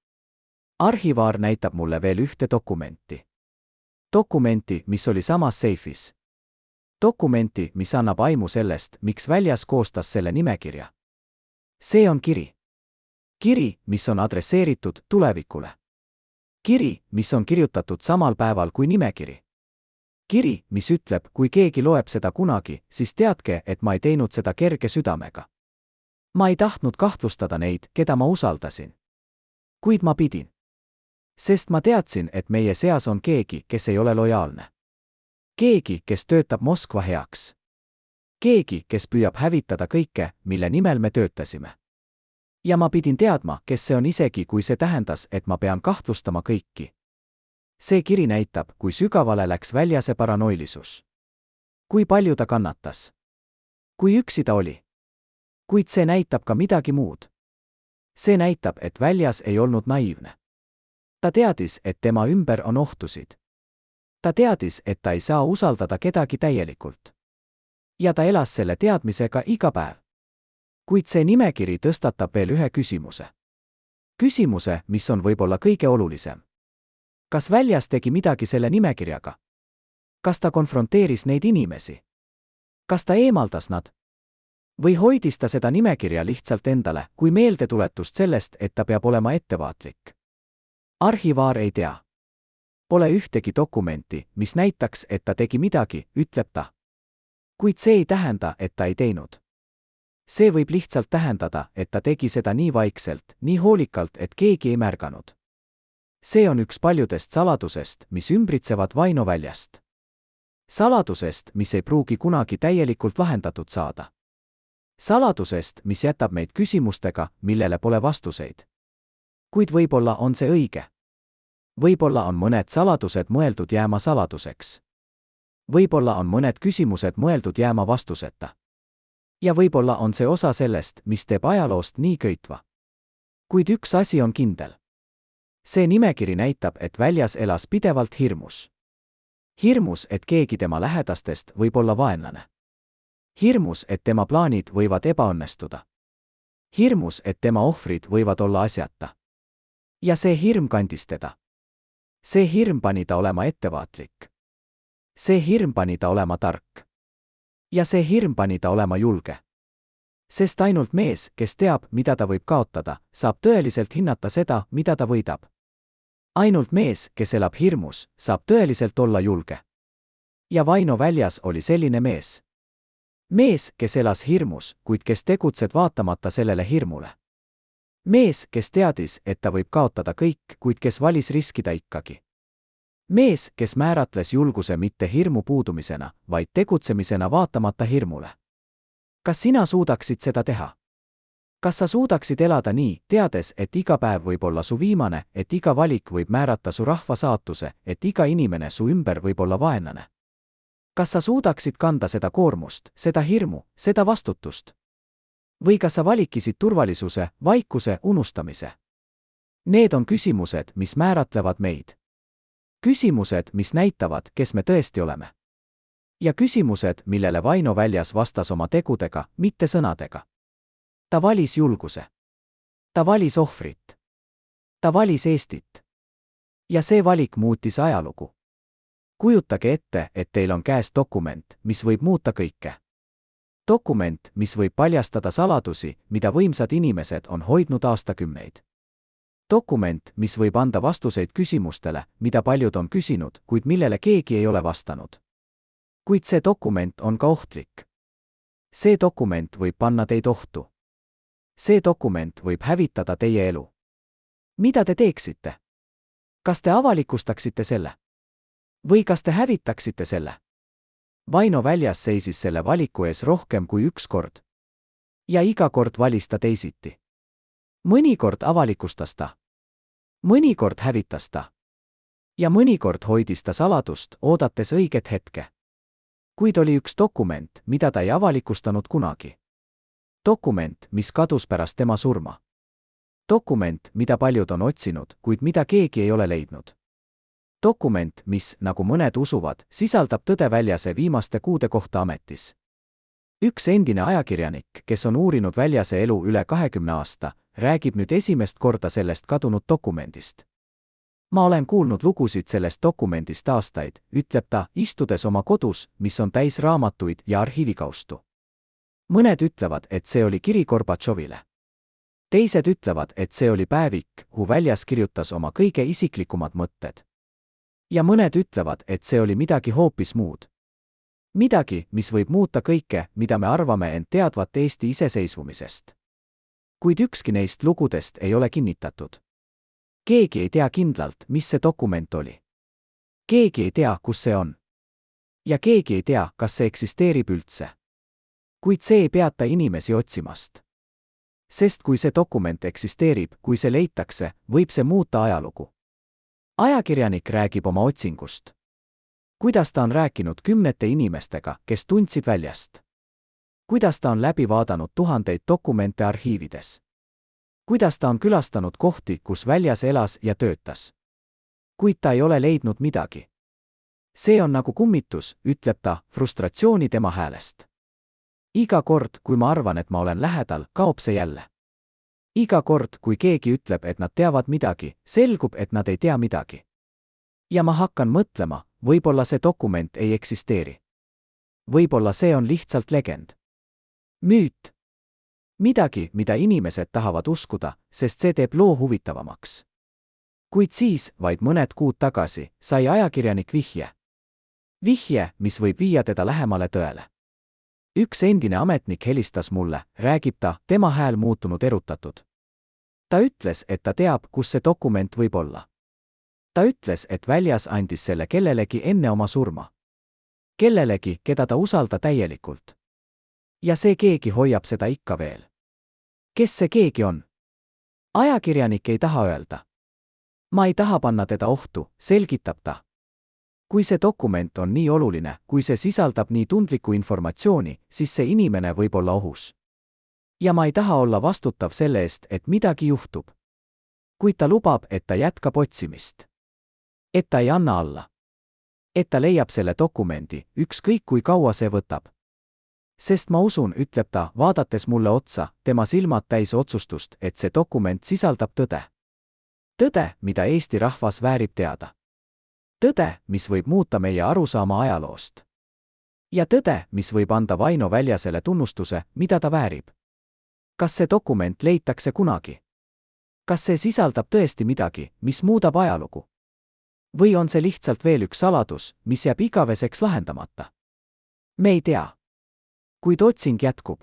Arhivaar näitab mulle veel ühte dokumenti. Dokumenti, mis oli samas seifis. Dokumenti, mis annab aimu sellest, miks Väljas koostas selle nimekirja. See on kiri. Kiri, mis on adresseeritud tulevikule. Kiri, mis on kirjutatud samal päeval kui nimekiri. Kiri, mis ütleb, kui keegi loeb seda kunagi, siis teadke, et ma ei teinud seda kerge südamega. Ma ei tahtnud kahtlustada neid, keda ma usaldasin. Kuid ma pidin. Sest ma teadsin, et meie seas on keegi, kes ei ole lojaalne. Keegi, kes töötab Moskva heaks. Keegi, kes püüab hävitada kõike, mille nimel me töötasime. Ja ma pidin teadma, kes see on isegi, kui see tähendas, et ma pean kahtlustama kõiki. See kiri näitab, kui sügavale läks Väljase paranoilisus. Kui palju ta kannatas. Kui üksi ta oli. Kuid see näitab ka midagi muud. See näitab, et Väljas ei olnud naiivne. Ta teadis, et tema ümber on ohtusid. Ta teadis, et ta ei saa usaldada kedagi täielikult. Ja ta elas selle teadmisega iga päev. Kuid see nimekiri tõstatab veel ühe küsimuse. Küsimuse, mis on võib-olla kõige olulisem. Kas Väljas tegi midagi selle nimekirjaga? Kas ta konfronteeris neid inimesi? Kas ta eemaldas nad? Või hoidis ta seda nimekirja lihtsalt endale, kui meeldetuletust sellest, et ta peab olema ettevaatlik? Arhivaar ei tea. Pole ühtegi dokumenti, mis näitaks, et ta tegi midagi, ütleb ta. Kuid see ei tähenda, et ta ei teinud. See võib lihtsalt tähendada, et ta tegi seda nii vaikselt, nii hoolikalt, et keegi ei märganud. See on üks paljudest saladusest, mis ümbritsevad Vaino väljast. Saladusest, mis ei pruugi kunagi täielikult lahendatud saada. Saladusest, mis jätab meid küsimustega, millele pole vastuseid. Kuid võib-olla on see õige. Võib-olla on mõned saladused mõeldud jääma saladuseks. Võib-olla on mõned küsimused mõeldud jääma vastuseta. Ja võib-olla on see osa sellest, mis teeb ajaloost nii köitva. Kuid üks asi on kindel. See nimekiri näitab, et väljas elas pidevalt hirmus. Hirmus, et keegi tema lähedastest võib olla vaenlane. Hirmus, et tema plaanid võivad ebaõnnestuda. Hirmus, et tema ohvrid võivad olla asjata. Ja see hirm kandis teda. See hirm pani ta olema ettevaatlik. See hirm pani ta olema tark. Ja see hirm pani ta olema julge. Sest ainult mees, kes teab, mida ta võib kaotada, saab tõeliselt hinnata seda, mida ta võidab. Ainult mees, kes elab hirmus, saab tõeliselt olla julge. Ja Vaino väljas oli selline mees. Mees, kes elas hirmus, kuid kes tegutseb vaatamata sellele hirmule. Mees, kes teadis, et ta võib kaotada kõik, kuid kes valis riskida ikkagi. Mees, kes määratles julguse mitte hirmu puudumisena, vaid tegutsemisena vaatamata hirmule. Kas sina suudaksid seda teha? Kas sa suudaksid elada nii, teades, et iga päev võib olla su viimane, et iga valik võib määrata su rahva saatuse, et iga inimene su ümber võib olla vaenlane? Kas sa suudaksid kanda seda koormust, seda hirmu, seda vastutust? Või kas sa valikisid turvalisuse, vaikuse, unustamise? Need on küsimused, mis määratlevad meid. Küsimused, mis näitavad, kes me tõesti oleme. Ja küsimused, millele Vaino väljas vastas oma tegudega, mitte sõnadega. Ta valis julguse. Ta valis ohvrit. Ta valis Eestit. Ja see valik muutis ajalugu. Kujutage ette, et teil on käes dokument, mis võib muuta kõike. Dokument, mis võib paljastada saladusi, mida võimsad inimesed on hoidnud aastakümneid. Dokument, mis võib anda vastuseid küsimustele, mida paljud on küsinud, kuid millele keegi ei ole vastanud. Kuid see dokument on ka ohtlik. See dokument võib panna teid ohtu. See dokument võib hävitada teie elu. Mida te teeksite? Kas te avalikustaksite selle? Või kas te hävitaksite selle? Vaino väljas seisis selle valiku ees rohkem kui üks kord. Ja iga kord valis ta teisiti. Mõnikord avalikustas ta. Mõnikord hävitas ta. Ja mõnikord hoidis ta saladust, oodates õiget hetke. Kuid oli üks dokument, mida ta ei avalikustanud kunagi. Dokument, mis kadus pärast tema surma. Dokument, mida paljud on otsinud, kuid mida keegi ei ole leidnud. Dokument, mis, nagu mõned usuvad, sisaldab tõde väljase viimaste kuude kohta ametis. Üks endine ajakirjanik, kes on uurinud väljase elu üle 20 aasta, räägib nüüd esimest korda sellest kadunud dokumendist. Ma olen kuulnud lugusid sellest dokumendist aastaid, ütleb ta, istudes oma kodus, mis on täis raamatuid ja arhiivikaustu. Mõned ütlevad, et see oli kiri Gorbatšovile. Teised ütlevad, et see oli päevik, kuhu väljas kirjutas oma kõige isiklikumad mõtted. Ja mõned ütlevad, et see oli midagi hoopis muud. Midagi, mis võib muuta kõike, mida me arvame end teadvat Eesti iseseisvumisest. Kuid ükski neist lugudest ei ole kinnitatud. Keegi ei tea kindlalt, mis see dokument oli. Keegi ei tea, kus see on. Ja keegi ei tea, kas see eksisteerib üldse. Kuid see ei peata inimesi otsimast. Sest kui see dokument eksisteerib, kui see leitakse, võib see muuta ajalugu. Ajakirjanik räägib oma otsingust. Kuidas ta on rääkinud kümnete inimestega, kes tundsid väljast. Kuidas ta on läbi vaadanud tuhandeid dokumente arhiivides. Kuidas ta on külastanud kohti, kus väljas elas ja töötas. Kuid ta ei ole leidnud midagi. See on nagu kummitus, ütleb ta, frustratsiooni tema häälest. Iga kord, kui ma arvan, et ma olen lähedal, kaob see jälle. Iga kord, kui keegi ütleb, et nad teavad midagi, selgub, et nad ei tea midagi. Ja ma hakkan mõtlema, võib-olla see dokument ei eksisteeri. Võib-olla see on lihtsalt legend. Müüt. Midagi, mida inimesed tahavad uskuda, sest see teeb loo huvitavamaks. Kuid siis, vaid mõned kuud tagasi, sai ajakirjanik vihje. Vihje, mis võib viia teda lähemale tõele. Üks endine ametnik helistas mulle, räägib ta, tema hääl muutunud erutatud. Ta ütles, et ta teab, kus see dokument võib olla. Ta ütles, et väljas andis selle kellelegi enne oma surma. Kellelegi, keda ta usalda täielikult. Ja see keegi hoiab seda ikka veel. Kes see keegi on? Ajakirjanik ei taha öelda. Ma ei taha panna teda ohtu, selgitab ta. Kui see dokument on nii oluline, kui see sisaldab nii tundlikku informatsiooni, siis see inimene võib olla ohus. Ja ma ei taha olla vastutav selle eest, et midagi juhtub. Kuid ta lubab, et ta jätkab otsimist. Et ta ei anna alla. Et ta leiab selle dokumendi, ükskõik kui kaua see võtab. Sest ma usun, ütleb ta, vaadates mulle otsa, tema silmad täis otsustust, et see dokument sisaldab tõde. Tõde, mida Eesti rahvas väärib teada. Tõde, mis võib muuta meie arusaama ajaloost. Ja tõde, mis võib anda Vaino Väljasele tunnustuse, mida ta väärib. Kas see dokument leitakse kunagi? Kas see sisaldab tõesti midagi, mis muudab ajalugu? Või on see lihtsalt veel üks saladus, mis jääb igaveseks lahendamata? Me ei tea. Kuid otsing jätkub.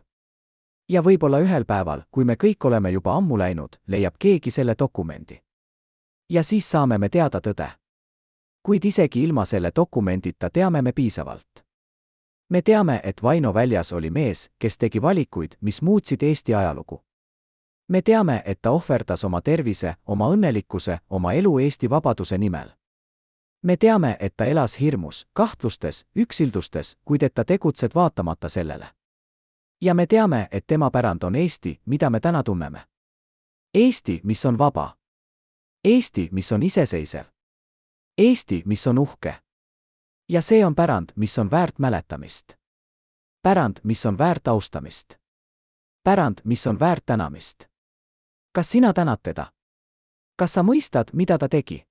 Ja võib-olla ühel päeval, kui me kõik oleme juba ammu läinud, leiab keegi selle dokumendi. Ja siis saame me teada tõde. Kuid isegi ilma selle dokumendita teame me piisavalt. Me teame, et Vaino Väljas oli mees, kes tegi valikuid, mis muutsid Eesti ajalugu. Me teame, et ta ohverdas oma tervise, oma õnnelikkuse, oma elu Eesti vabaduse nimel. Me teame, et ta elas hirmus, kahtlustes, üksildustes, kuid et ta tegutseb vaatamata sellele. Ja me teame, et tema pärand on Eesti, mida me täna tunneme. Eesti, mis on vaba. Eesti, mis on iseseisev. Eesti, mis on uhke. Ja see on pärand, mis on väärt mäletamist. Pärand, mis on väärt austamist. Pärand, mis on väärt tänamist. Kas sina tänad teda? Kas sa mõistad, mida ta tegi?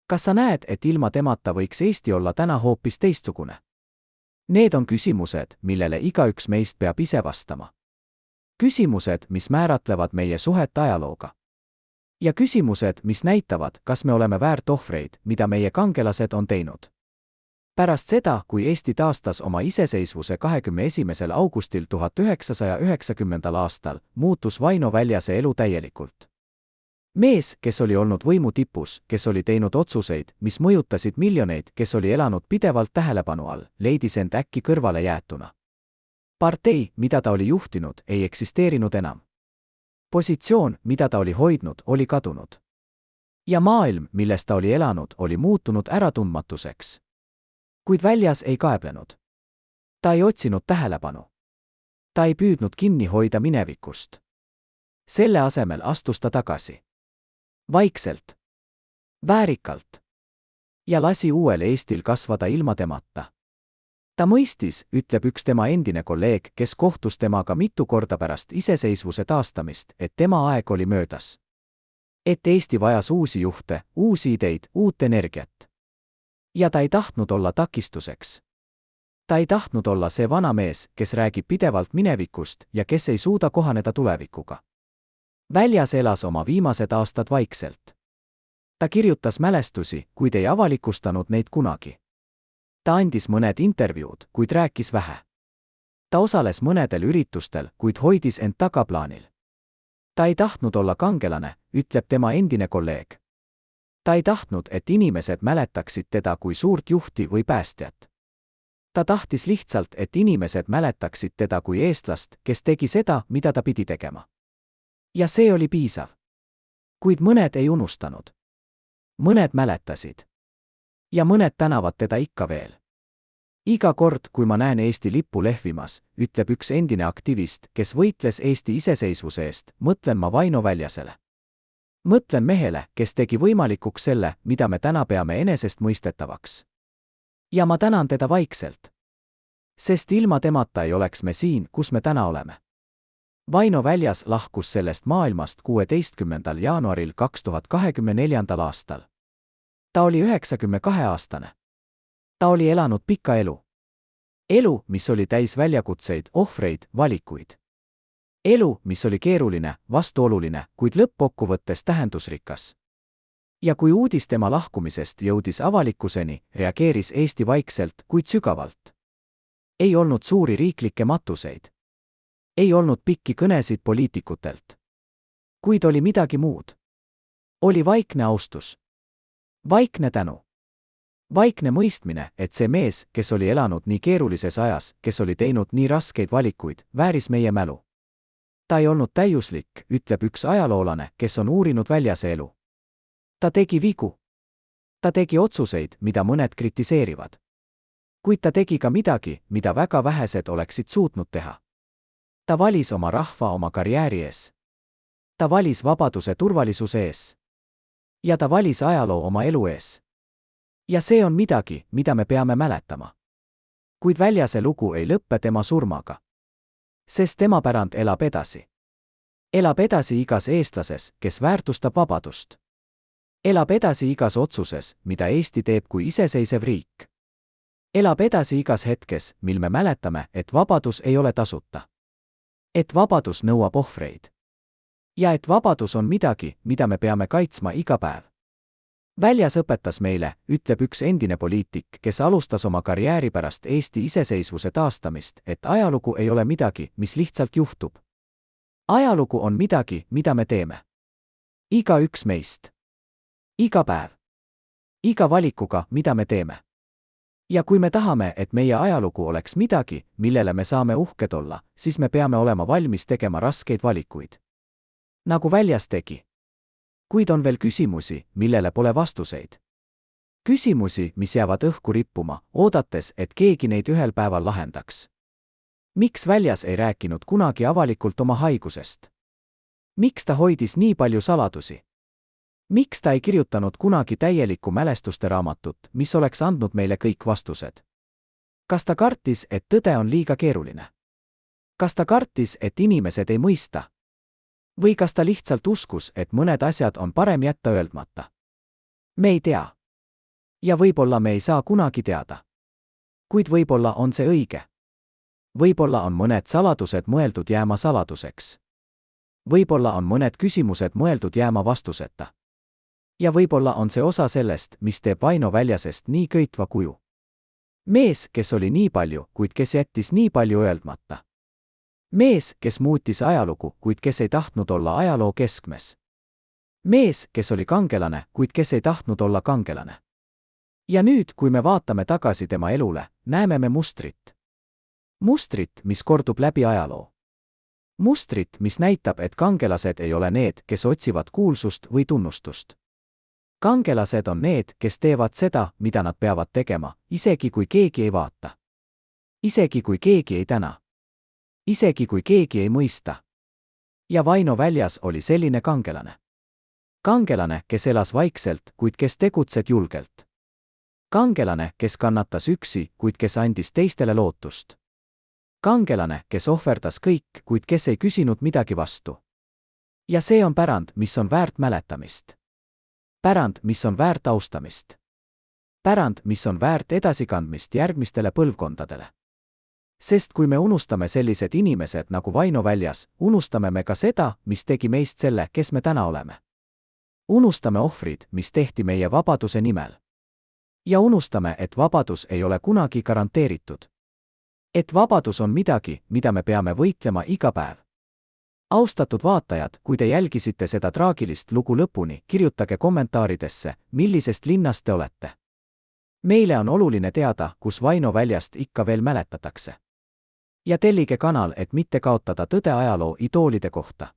Kas sa näed, et ilma temata võiks Eesti olla täna hoopis teistsugune? Need on küsimused, millele igaüks meist peab ise vastama. Küsimused, mis määratlevad meie suhet ajalooga. Ja küsimused, mis näitavad, kas me oleme väärt ohvreid, mida meie kangelased on teinud. Pärast seda, kui Eesti taastas oma iseseisvuse 21. augustil 1990. aastal, muutus Vaino Väljase elu täielikult. Mees, kes oli olnud võimu tipus, kes oli teinud otsuseid, mis mõjutasid miljoneid, kes oli elanud pidevalt tähelepanu all, leidis end äkki kõrvale jäetuna. Partei, mida ta oli juhtinud, ei eksisteerinud enam. Positsioon, mida ta oli hoidnud, oli kadunud. Ja maailm, milles ta oli elanud, oli muutunud äratundmatuseks. Kuid Väljas ei kaeblenud. Ta ei otsinud tähelepanu. Ta ei püüdnud kinni hoida minevikust. Selle asemel astus ta tagasi. Vaikselt. Väärikalt. Ja lasi uuel Eestil kasvada ilma temata. Ta mõistis, ütleb üks tema endine kolleeg, kes kohtus temaga mitu korda pärast iseseisvuse taastamist, et tema aeg oli möödas. Et Eesti vajas uusi juhte, uusi ideid, uut energiat. Ja ta ei tahtnud olla takistuseks. Ta ei tahtnud olla see vana mees, kes räägib pidevalt minevikust ja kes ei suuda kohaneda tulevikuga. Väljas elas oma viimased aastad vaikselt. Ta kirjutas mälestusi, kuid ei avalikustanud neid kunagi. Ta andis mõned intervjuud, kuid rääkis vähe. Ta osales mõnedel üritustel, kuid hoidis end tagaplaanil. Ta ei tahtnud olla kangelane, ütleb tema endine kolleeg. Ta ei tahtnud, et inimesed mäletaksid teda kui suurt juhti või päästjat. Ta tahtis lihtsalt, et inimesed mäletaksid teda kui eestlast, kes tegi seda, mida ta pidi tegema. Ja see oli piisav. Kuid mõned ei unustanud. Mõned mäletasid. Ja mõned tänavad teda ikka veel. Iga kord, kui ma näen Eesti lippu lehvimas, ütleb üks endine aktivist, kes võitles Eesti iseseisvuse eest, mõtlen ma Vaino Väljasele. Mõtlen mehele, kes tegi võimalikuks selle, mida me täna peame enesestmõistetavaks. Ja ma tänan teda vaikselt. Sest ilma temata ei oleks me siin, kus me täna oleme. Vaino Väljas lahkus sellest maailmast 16. jaanuaril 2024. aastal. Ta oli 92-aastane. Ta oli elanud pika elu. Elu, mis oli täis väljakutseid, ohvreid, valikuid. Elu, mis oli keeruline, vastuoluline, kuid lõppkokkuvõttes tähendusrikas. Ja kui uudis tema lahkumisest jõudis avalikkuseni, reageeris Eesti vaikselt, kuid sügavalt. Ei olnud suuri riiklikke matuseid. Ei olnud pikki kõnesid poliitikutelt. Kuid oli midagi muud. Oli vaikne austus. Vaikne tänu. Vaikne mõistmine, et see mees, kes oli elanud nii keerulises ajas, kes oli teinud nii raskeid valikuid, vääris meie mälu. Ta ei olnud täiuslik, ütleb üks ajaloolane, kes on uurinud väljase elu. Ta tegi vigu. Ta tegi otsuseid, mida mõned kritiseerivad. Kuid ta tegi ka midagi, mida väga vähesed oleksid suutnud teha. Ta valis oma rahva oma karjääri ees. Ta valis vabaduse turvalisuse ees. Ja ta valis ajaloo oma elu ees. Ja see on midagi, mida me peame mäletama. Kuid väljase lugu ei lõppe tema surmaga. Sest tema pärand elab edasi. Elab edasi igas eestlases, kes väärtustab vabadust. Elab edasi igas otsuses, mida Eesti teeb kui iseseisev riik. Elab edasi igas hetkes, mil me mäletame, et vabadus ei ole tasuta. Et vabadus nõuab ohvreid. Ja et vabadus on midagi, mida me peame kaitsma iga päev. Väljas õpetas meile, ütleb üks endine poliitik, kes alustas oma karjääri pärast Eesti iseseisvuse taastamist, et ajalugu ei ole midagi, mis lihtsalt juhtub. Ajalugu on midagi, mida me teeme. Igaüks meist. Iga päev. Iga valikuga, mida me teeme. Ja kui me tahame, et meie ajalugu oleks midagi, millele me saame uhked olla, siis me peame olema valmis tegema raskeid valikuid. Nagu Väljas tegi. Kuid on veel küsimusi, millele pole vastuseid. Küsimusi, mis jäävad õhku rippuma, oodates, et keegi neid ühel päeval lahendaks. Miks Väljas ei rääkinud kunagi avalikult oma haigusest? Miks ta hoidis nii palju saladusi? Miks ta ei kirjutanud kunagi täielikku mälestuste raamatut, mis oleks andnud meile kõik vastused? Kas ta kartis, et tõde on liiga keeruline? Kas ta kartis, et inimesed ei mõista? Või kas ta lihtsalt uskus, et mõned asjad on parem jätta öeldmata? Me ei tea. Ja võib-olla me ei saa kunagi teada. Kuid võib-olla on see õige. Võib-olla on mõned saladused mõeldud jääma saladuseks. Võib-olla on mõned küsimused mõeldud jääma vastuseta. Ja võib-olla on see osa sellest, mis teeb Vaino Väljasest nii köitva kuju. Mees, kes oli nii palju, kuid kes jättis nii palju öeldmata. Mees, kes muutis ajalugu, kuid kes ei tahtnud olla ajaloo keskmes. Mees, kes oli kangelane, kuid kes ei tahtnud olla kangelane. Ja nüüd, kui me vaatame tagasi tema elule, näeme me mustrit. Mustrit, mis kordub läbi ajaloo. Mustrit, mis näitab, et kangelased ei ole need, kes otsivad kuulsust või tunnustust. Kangelased on need, kes teevad seda, mida nad peavad tegema, isegi kui keegi ei vaata. Isegi kui keegi ei täna. Isegi kui keegi ei mõista. Ja Vaino Väljas oli selline kangelane. Kangelane, kes elas vaikselt, kuid kes tegutsed julgelt. Kangelane, kes kannatas üksi, kuid kes andis teistele lootust. Kangelane, kes ohverdas kõik, kuid kes ei küsinud midagi vastu. Ja see on pärand, mis on väärt mäletamist. Pärand, mis on väärt austamist. Pärand, mis on väärt edasikandmist järgmistele põlvkondadele. Sest kui me unustame sellised inimesed nagu Vaino Väljas, unustame me ka seda, mis tegi meist selle, kes me täna oleme. Unustame ohvrid, mis tehti meie vabaduse nimel. Ja unustame, et vabadus ei ole kunagi garanteeritud. Et vabadus on midagi, mida me peame võitlema iga päev. Austatud vaatajad, kui te jälgisite seda traagilist lugu lõpuni, kirjutage kommentaaridesse, millisest linnast te olete. Meile on oluline teada, kus Vaino Väljast ikka veel mäletatakse. Ja tellige kanal, et mitte kaotada tõde ajaloo idoolide kohta.